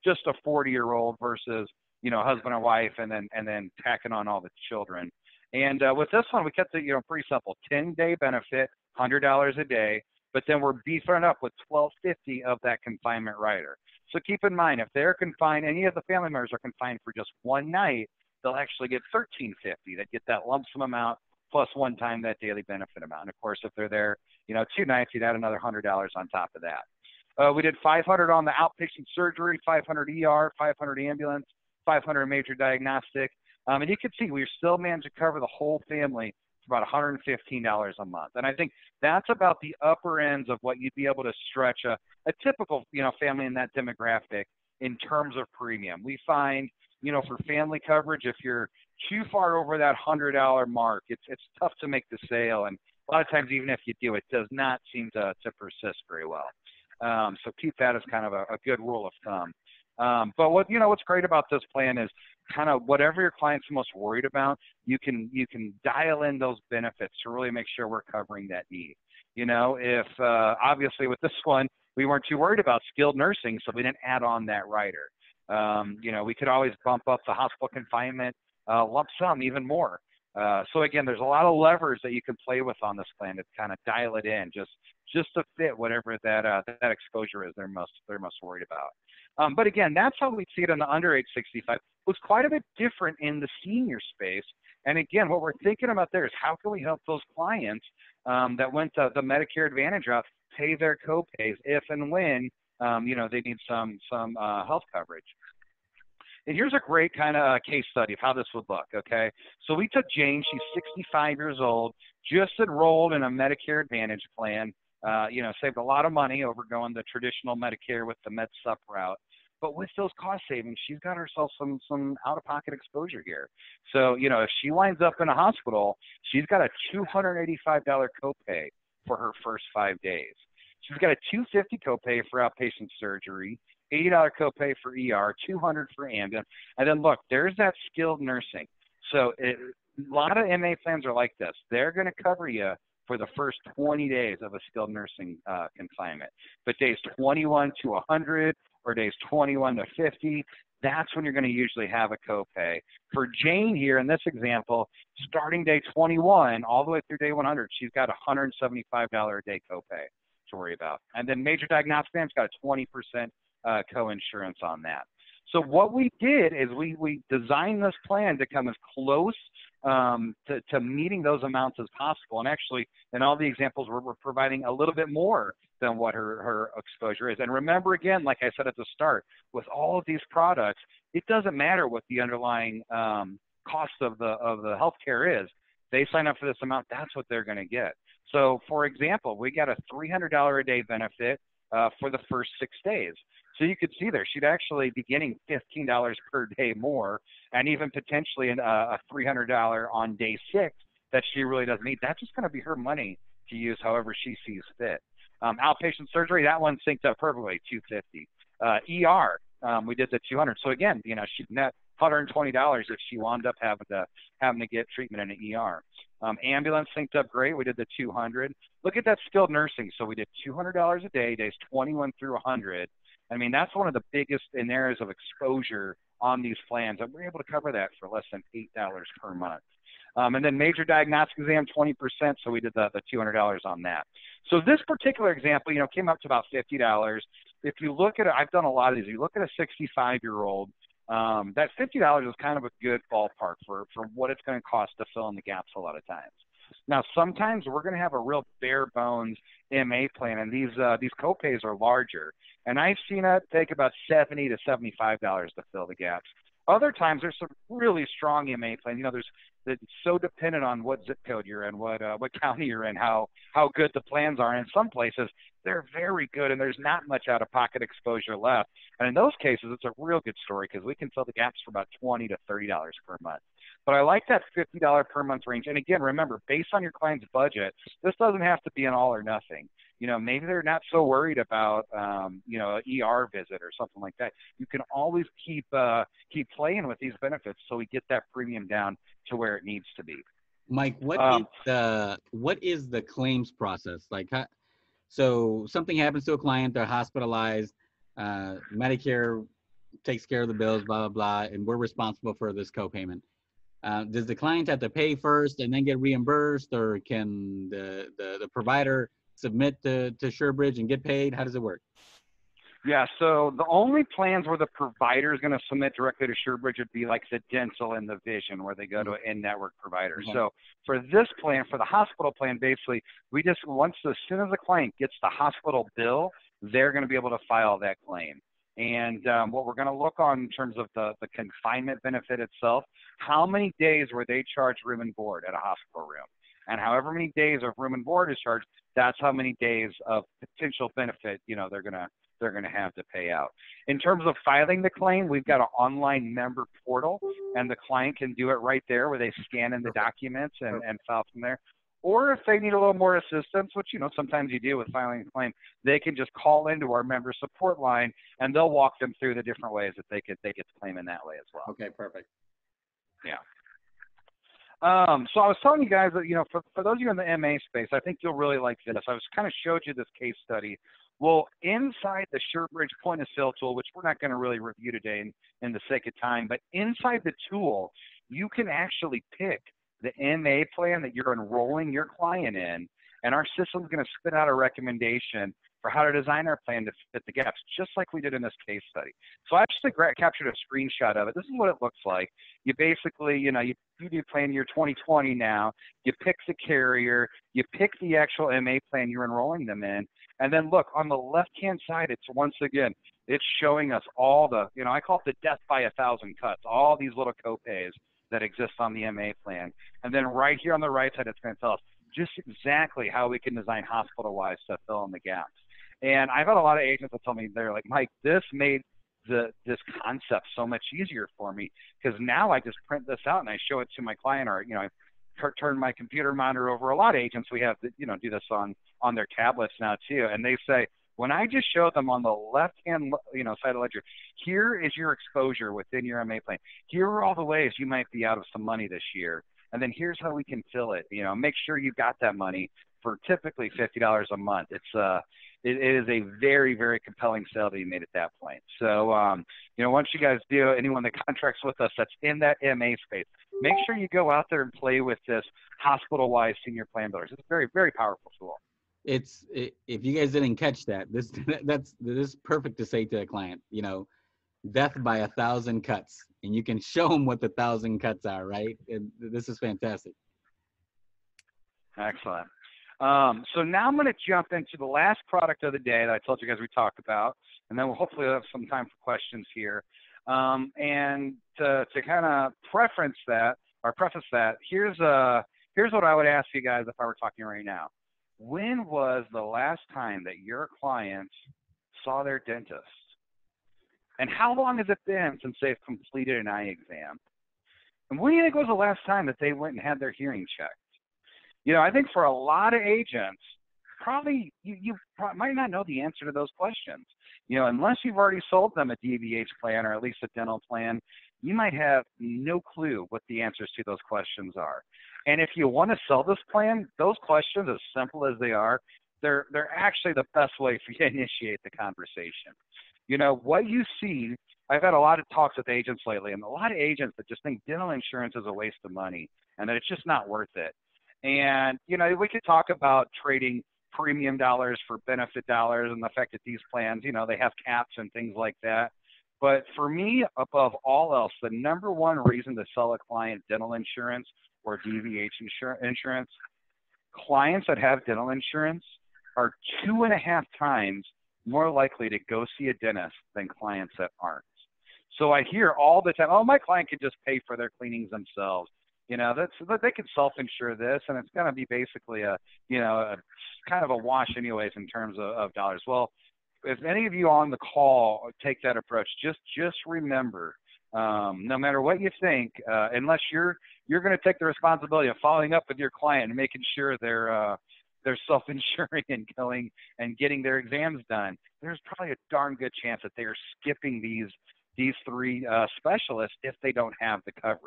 just a 40-year-old versus, husband and wife, and then tacking on all the children. And with this one, we kept it, pretty simple. 10-day benefit, $100 a day, but then we're beefing it up with $1,250 of that confinement rider. So keep in mind, if they're confined, any of the family members are confined for just one night, they'll actually get $1,350. They get that lump sum amount plus one time that daily benefit amount. And of course, if they're there, 2 nights, you'd add another $100 on top of that. We did 500 on the outpatient surgery, 500 ER, 500 ambulance, 500 major diagnostic. And you can see we're still managed to cover the whole family for about $115 a month. And I think that's about the upper ends of what you'd be able to stretch a typical, family in that demographic in terms of premium. We find, for family coverage, if you're too far over that $100 mark, it's tough to make the sale. And a lot of times, even if you do, it does not seem to persist very well. So keep that as kind of a good rule of thumb. But what's great about this plan is kind of whatever your client's most worried about, you can dial in those benefits to really make sure we're covering that need. If obviously with this one, we weren't too worried about skilled nursing, so we didn't add on that rider. We could always bump up the hospital confinement lump sum even more. So again, there's a lot of levers that you can play with on this plan to kind of dial it in, just to fit whatever that exposure is they're most worried about. But again, that's how we see it in the under age 65. It was quite a bit different in the senior space. And again, what we're thinking about there is how can we help those clients that went the Medicare Advantage route pay their copays if and when they need some health coverage. And here's a great kind of case study of how this would look, okay? So we took Jane. She's 65 years old, just enrolled in a Medicare Advantage plan, saved a lot of money over going the traditional Medicare with the MedSup route. But with those cost savings, she's got herself some out-of-pocket exposure here. So, if she winds up in a hospital, she's got a $285 copay for her first 5 days. She's got a $250 copay for outpatient surgery, $80 copay for ER, $200 for ambulance. And then look, there's that skilled nursing. So a lot of MA plans are like this. They're going to cover you for the first 20 days of a skilled nursing confinement. But days 21 to 100 or days 21 to 50, that's when you're going to usually have a copay. For Jane here in this example, starting day 21 all the way through day 100, she's got a $175 a day copay to worry about. And then major diagnostic plans got a 20% co-insurance on that. So what we did is we designed this plan to come as close to meeting those amounts as possible. And actually, in all the examples, we're providing a little bit more than what her exposure is. And remember, again, like I said at the start, with all of these products, it doesn't matter what the underlying cost of the healthcare is. They sign up for this amount, that's what they're going to get. So, for example, we got a $300 a day benefit for the first 6 days. So you could see there, she'd actually be getting $15 per day more, and even potentially a $300 on day 6 that she really doesn't need. That's just going to be her money to use however she sees fit. Outpatient surgery, that one synced up perfectly, $250. ER, we did the $200. So again, she'd net $120 if she wound up having to get treatment in an ER. Ambulance synced up great. We did the $200. Look at that skilled nursing. So we did $200 a day, days 21 through 100. I mean, that's one of the biggest in areas of exposure on these plans, and we're able to cover that for less than $8 per month. And then major diagnostic exam, 20%, so we did the $200 on that. So this particular example, came up to about $50. If you look at it, I've done a lot of these. You look at a 65-year-old, that $50 is kind of a good ballpark for what it's going to cost to fill in the gaps a lot of times. Now, sometimes we're going to have a real bare bones MA plan, and these copays are larger. And I've seen it take about $70 to $75 to fill the gaps. Other times, there's some really strong MA plans. It's so dependent on what zip code you're in, what county you're in, how good the plans are. And in some places, they're very good, and there's not much out-of-pocket exposure left. And in those cases, it's a real good story because we can fill the gaps for about $20 to $30 per month. But I like that $50 per month range. And again, remember, based on your client's budget, this doesn't have to be an all or nothing. Maybe they're not so worried about, an ER visit or something like that. You can always keep playing with these benefits so we get that premium down to where it needs to be. Mike, what is the claims process? Like, so something happens to a client, they're hospitalized, Medicare takes care of the bills, blah, blah, blah, and we're responsible for this copayment. Does the client have to pay first and then get reimbursed, or can the provider submit to SureBridge and get paid? How does it work? Yeah, so the only plans where the provider is going to submit directly to SureBridge would be like the dental and the vision, where they go to an in-network provider. Mm-hmm. So for this plan, for the hospital plan, basically, as soon as the client gets the hospital bill, they're going to be able to file that claim. And what we're going to look on in terms of the confinement benefit itself, how many days were they charged room and board at a hospital room? And however many days of room and board is charged, that's how many days of potential benefit, they're going to have to pay out. In terms of filing the claim, we've got an online member portal, and the client can do it right there where they scan in the documents and file from there. Or if they need a little more assistance, which, sometimes you do with filing a claim, they can just call into our member support line, and they'll walk them through the different ways that they get to claim in that way as well. Okay, perfect. Yeah. So I was telling you guys that, for those of you in the MA space, I think you'll really like this. I was kind of showed you this case study. Well, inside the SureBridge point of sale tool, which we're not going to really review today in the sake of time, but inside the tool, you can actually pick the MA plan that you're enrolling your client in, and our system is going to spit out a recommendation for how to design our plan to fit the gaps, just like we did in this case study. So I actually captured a screenshot of it. This is what it looks like. You basically, you do plan year 2020 now. You pick the carrier. You pick the actual MA plan you're enrolling them in. And then look, on the left-hand side, it's showing us all the, I call it the death by 1,000 cuts, all these little copays that exist on the MA plan. And then right here on the right side, it's going to tell us just exactly how we can design HospitalWise to fill in the gaps. And I've had a lot of agents that tell me, they're like, Mike, this made this concept so much easier for me, because now I just print this out and I show it to my client, or, I turn my computer monitor over. A lot of agents we have that, do this on their tablets now too. And they say, when I just show them on the left-hand, side of the ledger, here is your exposure within your MA plan. Here are all the ways you might be out of some money this year. And then here's how we can fill it. Make sure you got that money for typically $50 a month. It is a very, very compelling sale that you made at that point. So, once you guys do, anyone that contracts with us that's in that MA space, make sure you go out there and play with this HospitalWise Senior Plan Builders. It's a very, very powerful tool. If you guys didn't catch that, this is perfect to say to a client, death by 1,000 cuts, and you can show them what the 1,000 cuts are, right? And this is fantastic. Excellent. So now I'm going to jump into the last product of the day that I told you guys we talked about, and then we'll hopefully have some time for questions here. And to kind of preface that, here's what I would ask you guys if I were talking right now. When was the last time that your clients saw their dentist? And how long has it been since they've completed an eye exam? And when do you think was the last time that they went and had their hearing checked? I think for a lot of agents, probably you might not know the answer to those questions. Unless you've already sold them a DVH plan or at least a dental plan, you might have no clue what the answers to those questions are. And if you want to sell this plan, those questions, as simple as they are, they're actually the best way for you to initiate the conversation. What you see, I've had a lot of talks with agents lately, and a lot of agents that just think dental insurance is a waste of money and that it's just not worth it. And, we could talk about trading premium dollars for benefit dollars and the fact that these plans, they have caps and things like that. But for me, above all else, the number one reason to sell a client dental insurance or DVH insurance clients that have dental insurance are 2.5 times more likely to go see a dentist than clients that aren't. So I hear all the time, oh, my client could just pay for their cleanings themselves. You know, they could self-insure this, and it's going to be basically a kind of a wash anyways in terms of dollars. Well, if any of you on the call take that approach, just remember, no matter what you think, unless you're going to take the responsibility of following up with your client and making sure they're self-insuring and going and getting their exams done, there's probably a darn good chance that they are skipping these three specialists if they don't have the coverage.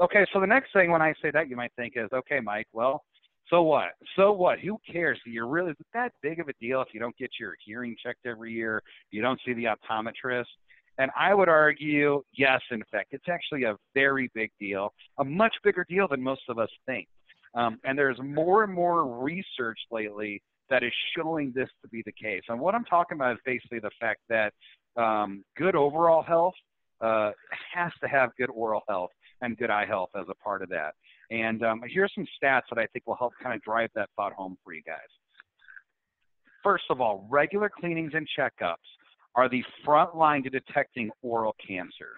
Okay, so the next thing when I say that, you might think is, okay, Mike, well, so what? So what? Who cares? Is it that big of a deal if you don't get your hearing checked every year, you don't see the optometrist? And I would argue, yes, in fact, it's actually a very big deal, a much bigger deal than most of us think. And there's more and more research lately that is showing this to be the case. And what I'm talking about is basically the fact that good overall health has to have good oral health and good eye health as a part of that. And here's some stats that I think will help kind of drive that thought home for you guys. First of all, regular cleanings and checkups are the front line to detecting oral cancer.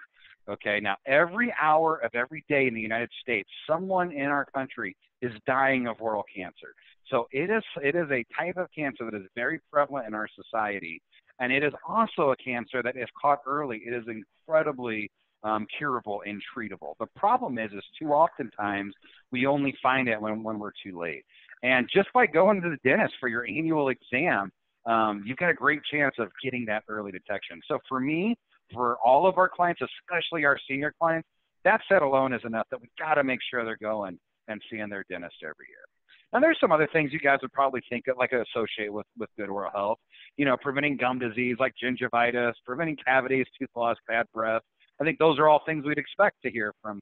Okay, now every hour of every day in the United States, someone in our country is dying of oral cancer. So it is a type of cancer that is very prevalent in our society. And it is also a cancer that, if caught early, it is incredibly curable and treatable. The problem is too oftentimes we only find it when we're too late. And just by going to the dentist for your annual exam, you've got a great chance of getting that early detection. So for me, for all of our clients, especially our senior clients, that set alone is enough that we've got to make sure they're going and seeing their dentist every year. And there's some other things you guys would probably think of, like associate with good oral health. You know, preventing gum disease like gingivitis, preventing cavities, tooth loss, bad breath. I think those are all things we'd expect to hear from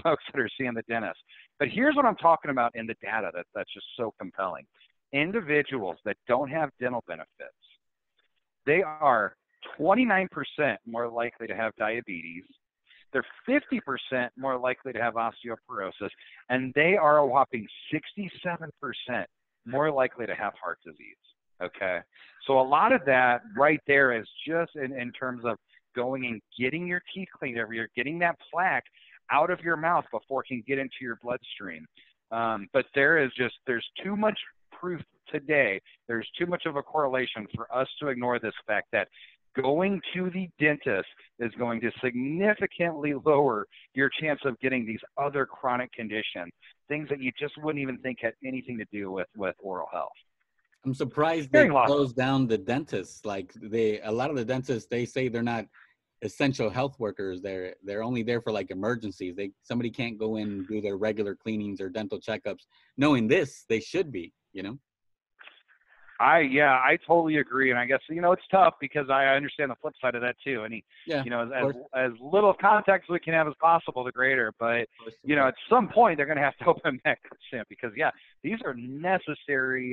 folks that are seeing the dentist. But here's what I'm talking about in the data that's just so compelling. Individuals that don't have dental benefits, they are 29% more likely to have diabetes. They're 50% more likely to have osteoporosis, and they are a whopping 67% more likely to have heart disease. Okay, so a lot of that right there is just in terms of going and getting your teeth cleaned every year, getting that plaque out of your mouth before it can get into your bloodstream. But there's too much proof today. There's too much of a correlation for us to ignore this fact that going to the dentist is going to significantly lower your chance of getting these other chronic conditions, things that you just wouldn't even think had anything to do with oral health. I'm surprised they closed down the dentists. Like a lot of the dentists, they say they're not essential health workers. They're only there for like emergencies. Somebody can't go in and do their regular cleanings or dental checkups. Knowing this, they should be, you know? I totally agree. And I guess, it's tough because I understand the flip side of that too. And as little contact as we can have as possible, the greater. But, at some point they're going to have to open back up because these are necessary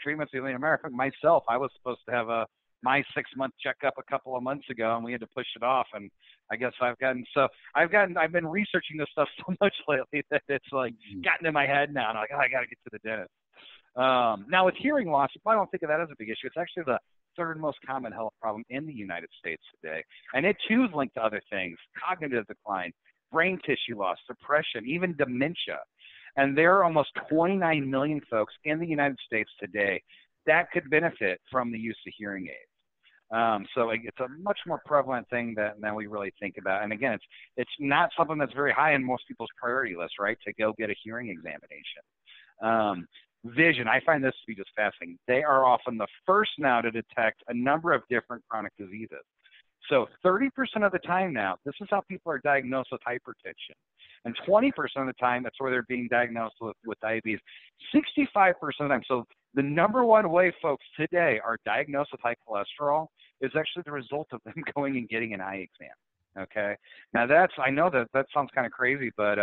treatments. In America, myself, I was supposed to have my 6-month checkup a couple of months ago, and we had to push it off. And I guess I've been researching this stuff so much lately that it's like gotten in my head now. And I'm like, I got to get to the dentist. Now with hearing loss, you probably don't think of that as a big issue. It's actually the third most common health problem in the United States today. And it too is linked to other things: cognitive decline, brain tissue loss, depression, even dementia. And there are almost 29 million folks in the United States today that could benefit from the use of hearing aids. So it's a much more prevalent thing than we really think about. And again, it's not something that's very high in most people's priority list, right, to go get a hearing examination. Vision, I find this to be just fascinating. They are often the first now to detect a number of different chronic diseases. So 30% of the time now, this is how people are diagnosed with hypertension. And 20% of the time, that's where they're being diagnosed with diabetes. 65% of the time. So the number one way folks today are diagnosed with high cholesterol is actually the result of them going and getting an eye exam. Okay. Now I know that sounds kind of crazy, but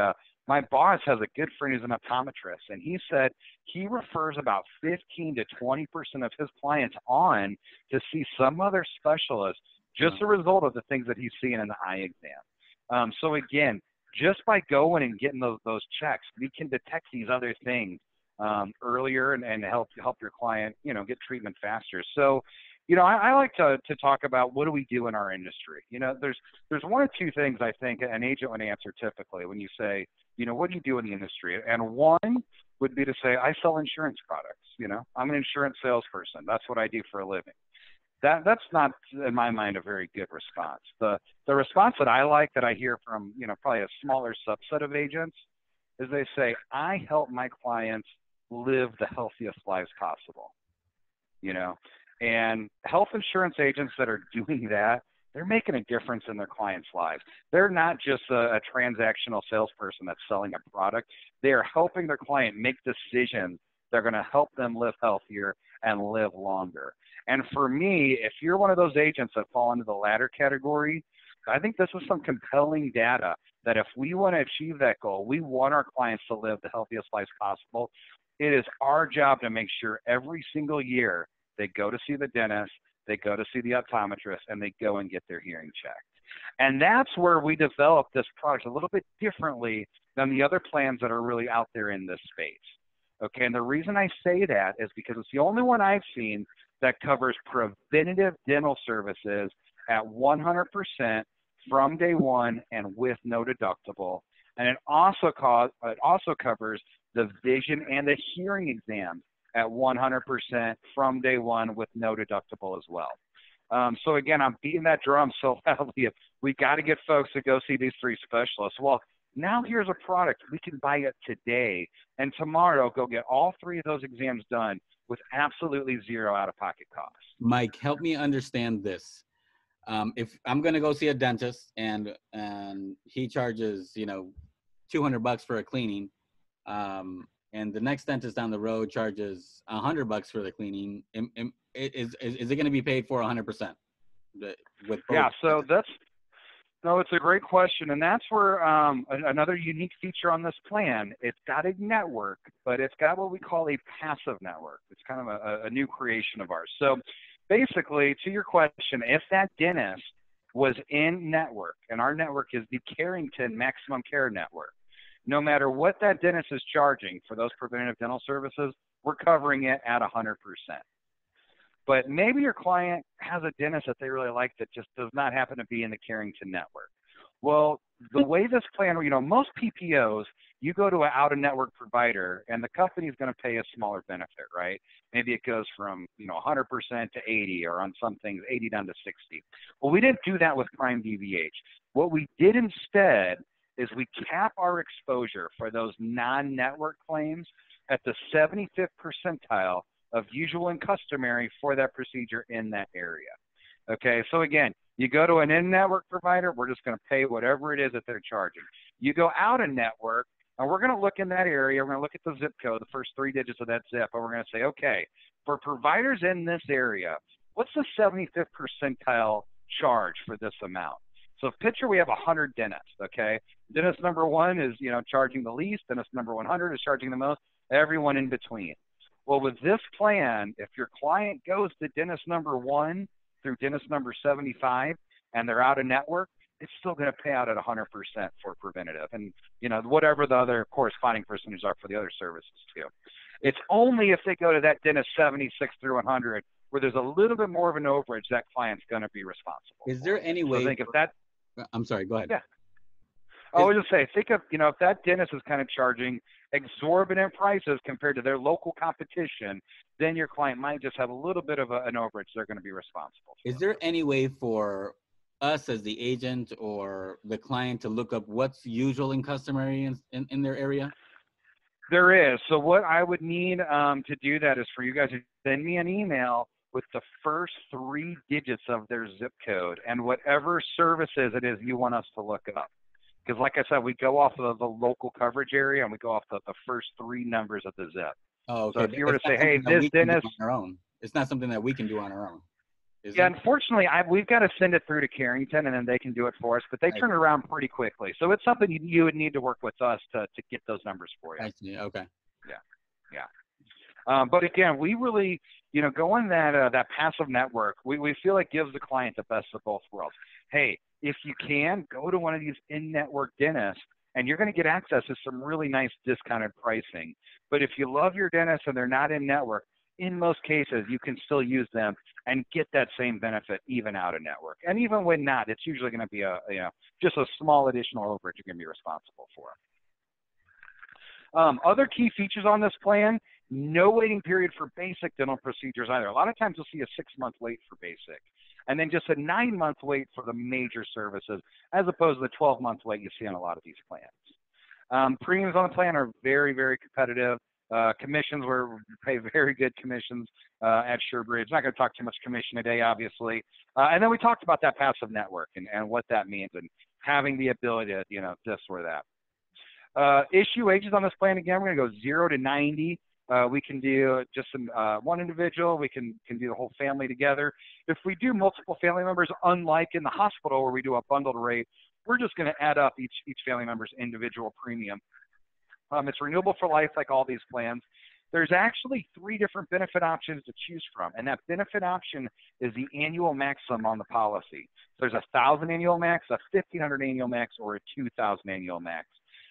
my boss has a good friend who's an optometrist, and he said he refers about 15 to 20% of his clients on to see some other specialist just a result of the things that he's seeing in the eye exam. So again, just by going and getting those checks, we can detect these other things earlier and help your client, get treatment faster. So, I like to talk about what do we do in our industry. There's one or two things I think an agent would answer typically when you say, what do you do in the industry? And one would be to say, I sell insurance products. I'm an insurance salesperson. That's what I do for a living. That's not, in my mind, a very good response. The response that I like, that I hear from, probably a smaller subset of agents, is they say, I help my clients live the healthiest lives possible. And health insurance agents that are doing that, they're making a difference in their clients' lives. They're not just a transactional salesperson that's selling a product. They are helping their client make decisions that are going to help them live healthier and live longer. And for me, if you're one of those agents that fall into the latter category, I think this is some compelling data that if we want to achieve that goal, we want our clients to live the healthiest lives possible. It is our job to make sure every single year they go to see the dentist, they go to see the optometrist, and they go and get their hearing checked. And that's where we develop this product a little bit differently than the other plans that are really out there in this space. Okay, and the reason I say that is because it's the only one I've seen that covers preventative dental services at 100% from day one and with no deductible. And it also covers the vision and the hearing exams at 100% from day one with no deductible as well. So again, I'm beating that drum so loudly. We got to get folks to go see these three specialists. Well, now here's a product. We can buy it today and tomorrow go get all three of those exams done with absolutely zero out-of-pocket costs. Mike, help me understand this. If I'm going to go see a dentist and he charges, $200 for a cleaning, and the next dentist down the road charges $100 for the cleaning, is it going to be paid for 100%? With yeah, so it's a great question, and that's where another unique feature on this plan. It's got a network, but it's got what we call a passive network. It's kind of a new creation of ours. So basically, to your question, if that dentist was in network, and our network is the Carrington Maximum Care Network, no matter what that dentist is charging for those preventative dental services, we're covering it at 100%. But maybe your client has a dentist that they really like that just does not happen to be in the Carrington network. Well, the way this plan, most PPOs, you go to an out-of-network provider and the company is going to pay a smaller benefit, right? Maybe it goes from, 100% to 80, or on some things, 80 down to 60. Well, we didn't do that with Prime DVH. What we did instead is we cap our exposure for those non-network claims at the 75th percentile of usual and customary for that procedure in that area. Okay, so again, you go to an in-network provider, we're just going to pay whatever it is that they're charging. You go out of network, and we're going to look in that area, we're going to look at the zip code, the first three digits of that zip, and we're going to say, okay, for providers in this area, what's the 75th percentile charge for this amount? So picture we have 100 dentists, okay? Dentist number one is, charging the least, dentist number 100 is charging the most, everyone in between. Well, with this plan, if your client goes to dentist number 1 through dentist number 75 and they're out of network, it's still going to pay out at 100% for preventative. And, whatever the other corresponding percentages are for the other services too. It's only if they go to that dentist 76 through 100 where there's a little bit more of an overage that client's going to be responsible. Is there any way? So think if that. I'm sorry, go ahead. Yeah. I would just say, think of, if that dentist is kind of charging exorbitant prices compared to their local competition, then your client might just have a little bit of an overage they're going to be responsible for. Is there any way for us as the agent or the client to look up what's usual and customary in their area? There is. So what I would need to do that is for you guys to send me an email with the first three digits of their zip code and whatever services it is you want us to look up. Because like I said, we go off of the local coverage area and we go off the first three numbers of the zip. Oh, okay. So if you were to say, hey, this dentist. It's not something that we can do on our own. Yeah, unfortunately, we've got to send it through to Carrington and then they can do it for us, but they turn it around pretty quickly. So it's something you would need to work with us to get those numbers for you. I see. Okay. Yeah. But again, we really, going that passive network, we feel it gives the client the best of both worlds. Hey, if you can, go to one of these in-network dentists and you're going to get access to some really nice discounted pricing. But if you love your dentist and they're not in network, in most cases, you can still use them and get that same benefit even out of network. And even when not, it's usually going to be just a small additional overage you're going to be responsible for. Other key features on this plan, no waiting period for basic dental procedures either. A lot of times you'll see a 6-month wait for basic, and then just a 9-month wait for the major services, as opposed to the 12-month wait you see on a lot of these plans. Premiums on the plan are very, very competitive. Commissions, we pay very good commissions at SureBridge. Not going to talk too much commission today, obviously. And then we talked about that passive network and what that means and having the ability to, this or that. Issue ages on this plan, again, we're going to go 0 to 90. We can do just one individual. We can do the whole family together. If we do multiple family members, unlike in the hospital where we do a bundled rate, we're just going to add up each family member's individual premium. It's renewable for life like all these plans. There's actually 3 different benefit options to choose from, and that benefit option is the annual maximum on the policy. There's a $1,000 annual max, a $1,500 annual max, or a $2,000 annual max.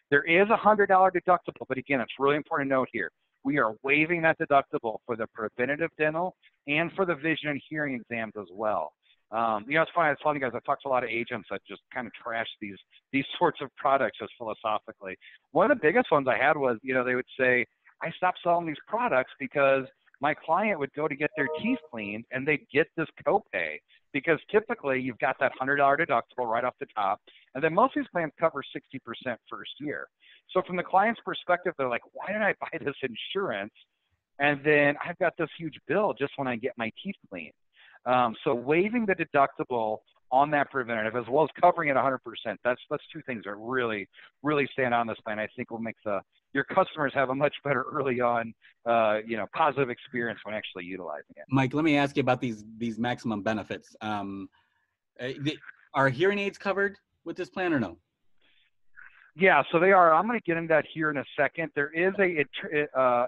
There is a $100 deductible, but again, it's really important to note here, we are waiving that deductible for the preventative dental and for the vision and hearing exams as well. It's funny, I was telling you guys, I talked to a lot of agents that just kind of trash these sorts of products just philosophically. One of the biggest ones I had was, they would say, I stopped selling these products because my client would go to get their teeth cleaned and they'd get this copay, because typically you've got that $100 deductible right off the top, and then most of these plans cover 60% first year. So from the client's perspective, they're like, why did I buy this insurance? And then I've got this huge bill just when I get my teeth cleaned. So waiving the deductible on that preventative, as well as covering it 100%, that's 2 things that really, really stand out on this plan. I think will make your customers have a much better early on, positive experience when actually utilizing it. Mike, let me ask you about these maximum benefits. Are hearing aids covered with this plan or no? Yeah, so they are. I'm going to get into that here in a second. There is a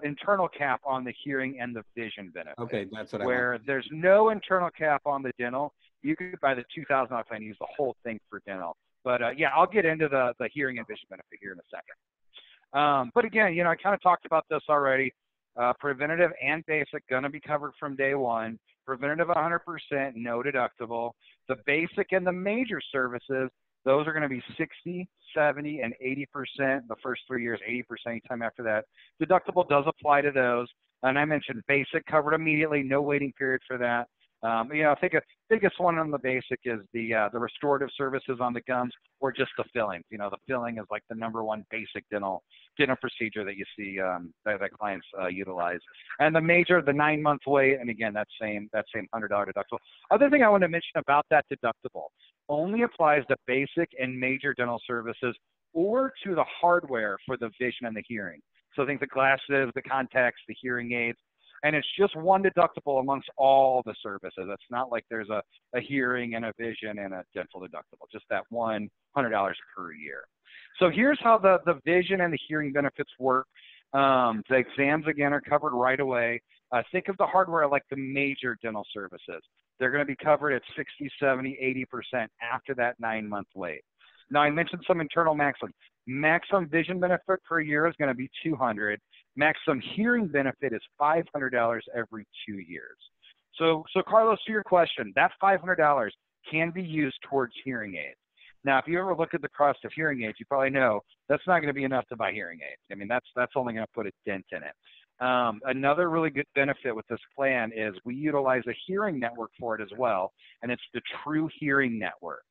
internal cap on the hearing and the vision benefit. Okay, that's what I where want. there's no internal cap on the dental. You could buy the $2,000 plan and use the whole thing for dental. But yeah, I'll get into the hearing and vision benefit here in a second. But again, I kind of talked about this already. Preventative and basic going to be covered from day one. Preventative 100%, no deductible. The basic and the major services, those are going to be 60, 70, and 80% the first 3 years, 80% anytime after that. Deductible does apply to those. And I mentioned basic covered immediately, no waiting period for that. I think the biggest one on the basic is the restorative services on the gums, or just the fillings. The filling is like the #1 basic dental procedure that you see that clients utilize. And the major, the 9-month wait, and again, that same $100 deductible. Other thing I want to mention about that deductible, only applies to basic and major dental services or to the hardware for the vision and the hearing. So things like glasses, the contacts, the hearing aids. And it's just one deductible amongst all the services. It's not like there's a hearing and a vision and a dental deductible, just that $100 per year. So here's how the vision and the hearing benefits work. The exams, again, are covered right away. Think of the hardware like the major dental services. They're going to be covered at 60, 70, 80% after that 9-month wait. Now, I mentioned some internal maximums. Maximum vision benefit per year is going to be $200. Maximum hearing benefit is $500 every 2 years. So Carlos, to your question, that $500 can be used towards hearing aids. Now, if you ever look at the cost of hearing aids, you probably know that's not going to be enough to buy hearing aids. I mean, that's only going to put a dent in it. Another really good benefit with this plan is we utilize a hearing network for it as well, and it's the True Hearing Network.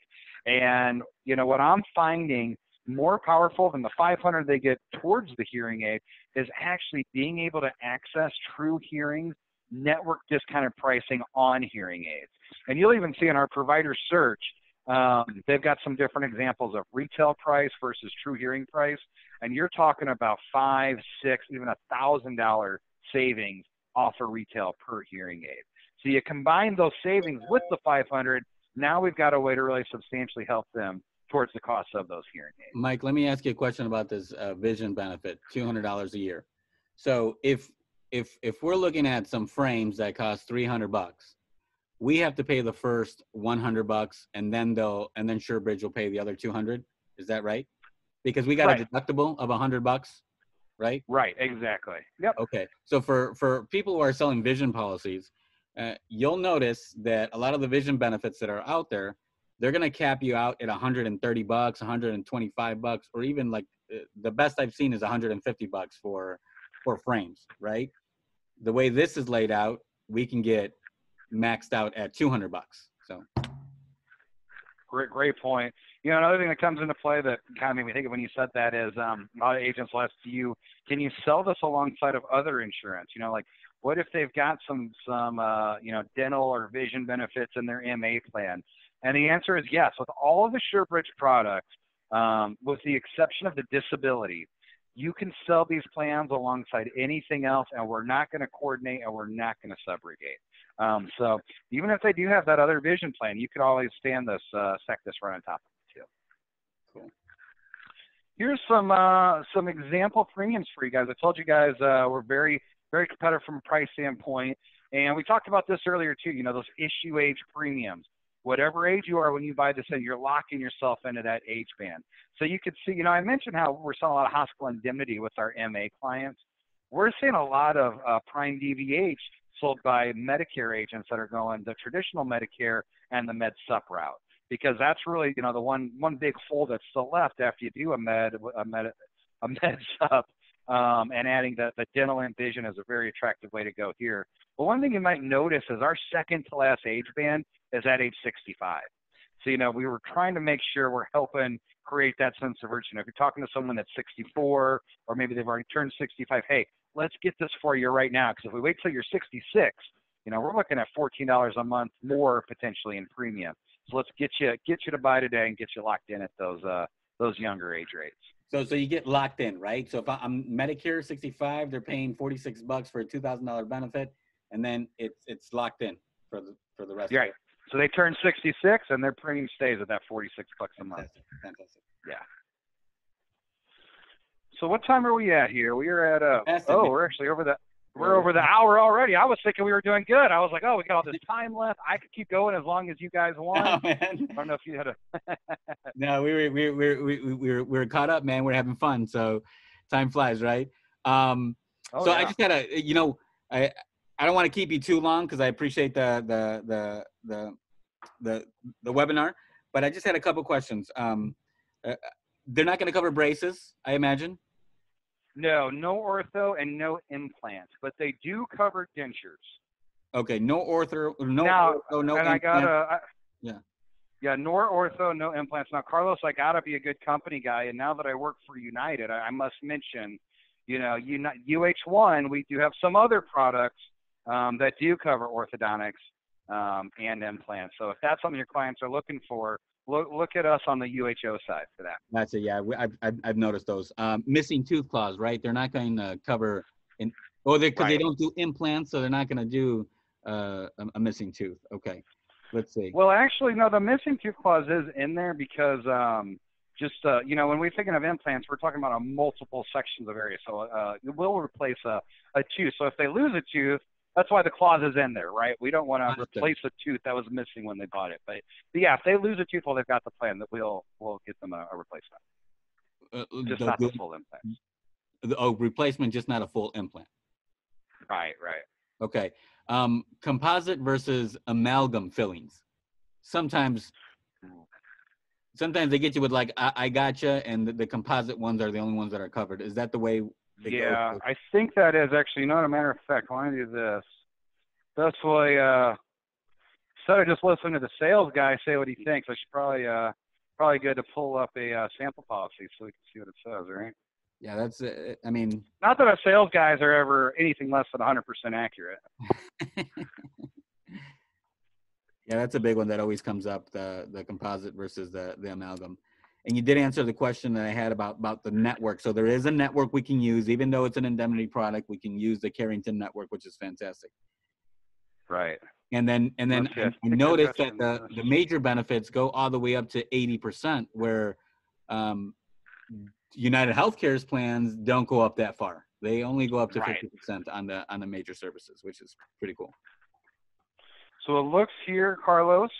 And, what I'm finding more powerful than the $500 they get towards the hearing aid is actually being able to access True Hearing's network discounted pricing on hearing aids. And you'll even see in our provider search, they've got some different examples of retail price versus True Hearing price. And you're talking about $500, $600, even $1,000 savings off a retail per hearing aid. So you combine those savings with the $500, now we've got a way to really substantially help them towards the cost of those hearing aids. Mike, let me ask you a question about this vision benefit, $200 a year. So if we're looking at some frames that cost $300, we have to pay the first $100, and then SureBridge will pay the other $200. Is that right? Because we got Right. a deductible of $100, right? Right. Exactly. Yep. Okay. So for people who are selling vision policies, you'll notice that a lot of the vision benefits that are out there, they're going to cap you out at $130, $125, or even like the best I've seen is $150 for frames, right? The way this is laid out, we can get maxed out at $200. So Great point. Another thing that comes into play that kind of made me think of when you said that is a lot of agents will ask you, can you sell this alongside of other insurance? Like what if they've got some dental or vision benefits in their MA plan? And the answer is yes. With all of the SureBridge products, with the exception of the disability, you can sell these plans alongside anything else, and we're not going to coordinate and we're not going to subrogate. So even if they do have that other vision plan, you could always stand this, stack this right on top of it too. cool. Here's some example premiums for you guys. I told you guys we're very, very competitive from a price standpoint. And we talked about this earlier too, those issue age premiums. Whatever age you are when you buy this in, you're locking yourself into that age band. So you could see, I mentioned how we're selling a lot of hospital indemnity with our MA clients. We're seeing a lot of prime DVH sold by Medicare agents that are going the traditional Medicare and the Med Sup route, because that's really, the one big hole that's still left after you do a Med Sup, and adding the dental and vision is a very attractive way to go here. But one thing you might notice is our second to last age band is at age 65. So, we were trying to make sure we're helping create that sense of urgency. If you're talking to someone that's 64, or maybe they've already turned 65, hey, let's get this for you right now. Because if we wait till you're 66, we're looking at $14 a month more potentially in premium. So let's get you to buy today and get you locked in at those younger age rates. So you get locked in, right? So if I'm Medicare 65, they're paying $46 for a $2,000 benefit, and then it's locked in for the rest. Right. So they turn 66, and their premium stays at that $46 a month. Fantastic. Yeah. So what time are we at here? We are at we're actually over the hour already. I was thinking we were doing good. I was like, we got all this time left. I could keep going as long as you guys want. Oh, man. I don't know if you had a. No, we're caught up, man. We're having fun, so time flies, right? I just gotta, I don't want to keep you too long because I appreciate the webinar, but I just had a couple questions. They're not going to cover braces, I imagine. No ortho and no implants, but they do cover dentures. Okay, no ortho, no implants. Yeah, no ortho, no implants. Now, Carlos, I gotta be a good company guy, and now that I work for United, I must mention, UH1, we do have some other products that do cover orthodontics and implants. So if that's something your clients are looking for, look at us on the UHO side for that. That's it. Yeah, I've noticed those. Missing tooth clause, right? They're not going to cover because they don't do implants, so they're not going to do a missing tooth. Okay, let's see. Well, actually, no, the missing tooth clause is in there because when we're thinking of implants, we're talking about multiple sections of area. So it will replace a tooth. So if they lose a tooth, that's why the clause is in there, right? We don't want to replace a tooth that was missing when they bought it. But yeah, if they lose a tooth while they've got the plan, that we'll get them a replacement. Just not the full implant. Replacement, just not a full implant. Right. Okay. Composite versus amalgam fillings. Sometimes they get you with like, I gotcha, and the composite ones are the only ones that are covered. Is that the way? Yeah, I think that is actually, a matter of fact, why don't I do this? That's why, instead of just listening to the sales guy say what he thinks, I should probably good to pull up a sample policy so we can see what it says, right? Yeah, that's it. I mean, not that our sales guys are ever anything less than 100% accurate. Yeah, that's a big one that always comes up, the composite versus the amalgam. And you did answer the question that I had about the network. So there is a network we can use, even though it's an indemnity product. We can use the Carrington network, which is fantastic. Right. And then I noticed that the major benefits go all the way up to 80%, where United Healthcare's plans don't go up that far. They only go up to 50% on the major services, which is pretty cool. So it looks here, Carlos,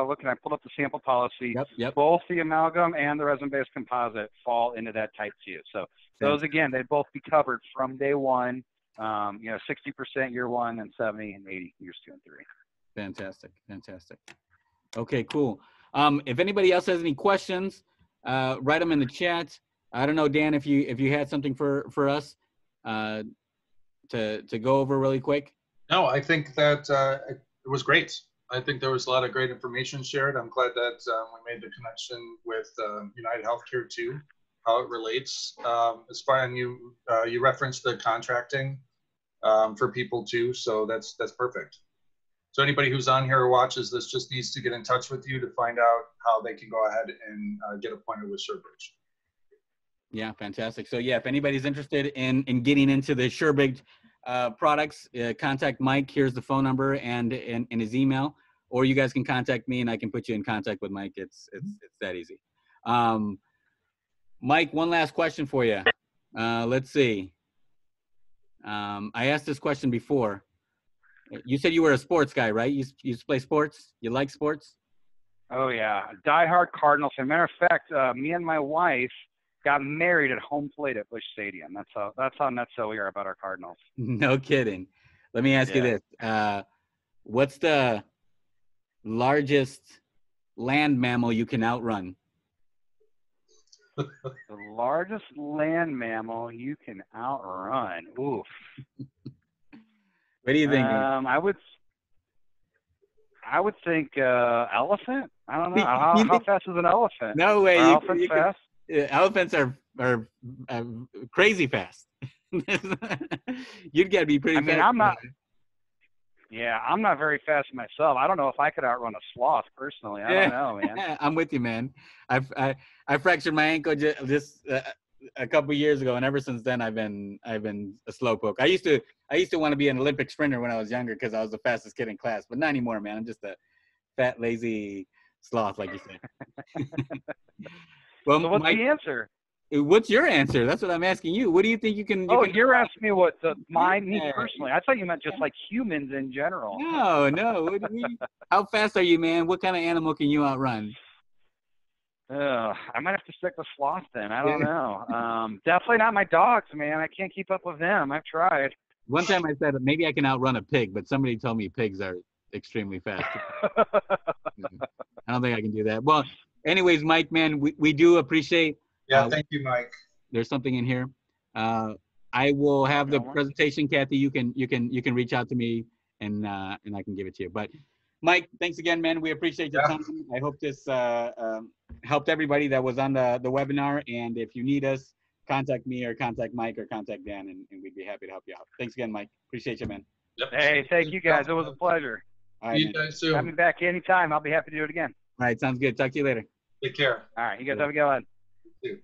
looking, I pulled up the sample policy. Yep. Both the amalgam and the resin-based composite fall into that type 2. So those, again, they'd both be covered from day one, 60% year 1 and 70 and 80 years 2 and 3. Fantastic. Okay, cool. If anybody else has any questions, write them in the chat. I don't know, Dan, if you had something for us to go over really quick. No, I think that it was great. I think there was a lot of great information shared. I'm glad that we made the connection with United Healthcare too, how it relates. As far as you referenced the contracting for people too, so that's perfect. So anybody who's on here or watches this just needs to get in touch with you to find out how they can go ahead and get appointed with SureBridge. Yeah, fantastic. So yeah, if anybody's interested in getting into the SureBridge products, contact Mike. Here's the phone number and his email, or you guys can contact me and I can put you in contact with Mike. It's that easy. Mike, one last question for you. Let's see. I asked this question before. You said you were a sports guy, right? You used to play sports? You like sports? Oh yeah, diehard Cardinals fan. Matter of fact, me and my wife got married at home plate at Busch Stadium. That's how nuts we are about our Cardinals. No kidding. Let me ask you this. What's the largest land mammal you can outrun? The largest land mammal you can outrun. Oof. What do you think? I would think elephant. I don't know. How fast is an elephant? No way. Are elephants fast? Elephants are crazy fast. You'd got to be pretty fast. I mean, I'm not very fast myself. I don't know if I could outrun a sloth personally. I don't know, man. I'm with you, man. I fractured my ankle just a couple years ago, and ever since then I've been a slowpoke. I used to want to be an Olympic sprinter when I was younger because I was the fastest kid in class, but not anymore, man. I'm just a fat, lazy sloth, like you said. Well, so what's Mike, the answer? What's your answer? That's what I'm asking you. What do you think you can? You're asking me what me personally. I thought you meant just like humans in general. No. How fast are you, man? What kind of animal can you outrun? I might have to stick with sloth then. I don't know. Definitely not my dogs, man. I can't keep up with them. I've tried. One time I said maybe I can outrun a pig, but somebody told me pigs are extremely fast. I don't think I can do that. Well, anyways, Mike, man, we do appreciate. Yeah, thank you, Mike. There's something in here. I will have the presentation, Kathy. You can reach out to me and I can give it to you. But Mike, thanks again, man. We appreciate your time. I hope this helped everybody that was on the webinar. And if you need us, contact me or contact Mike or contact Dan, and we'd be happy to help you out. Thanks again, Mike. Appreciate you, man. Yep. Hey, thank you guys. It was a pleasure. All right, you guys soon. Have me back anytime. I'll be happy to do it again. All right, sounds good. Talk to you later. Take care. All right, you guys have a good one. You too.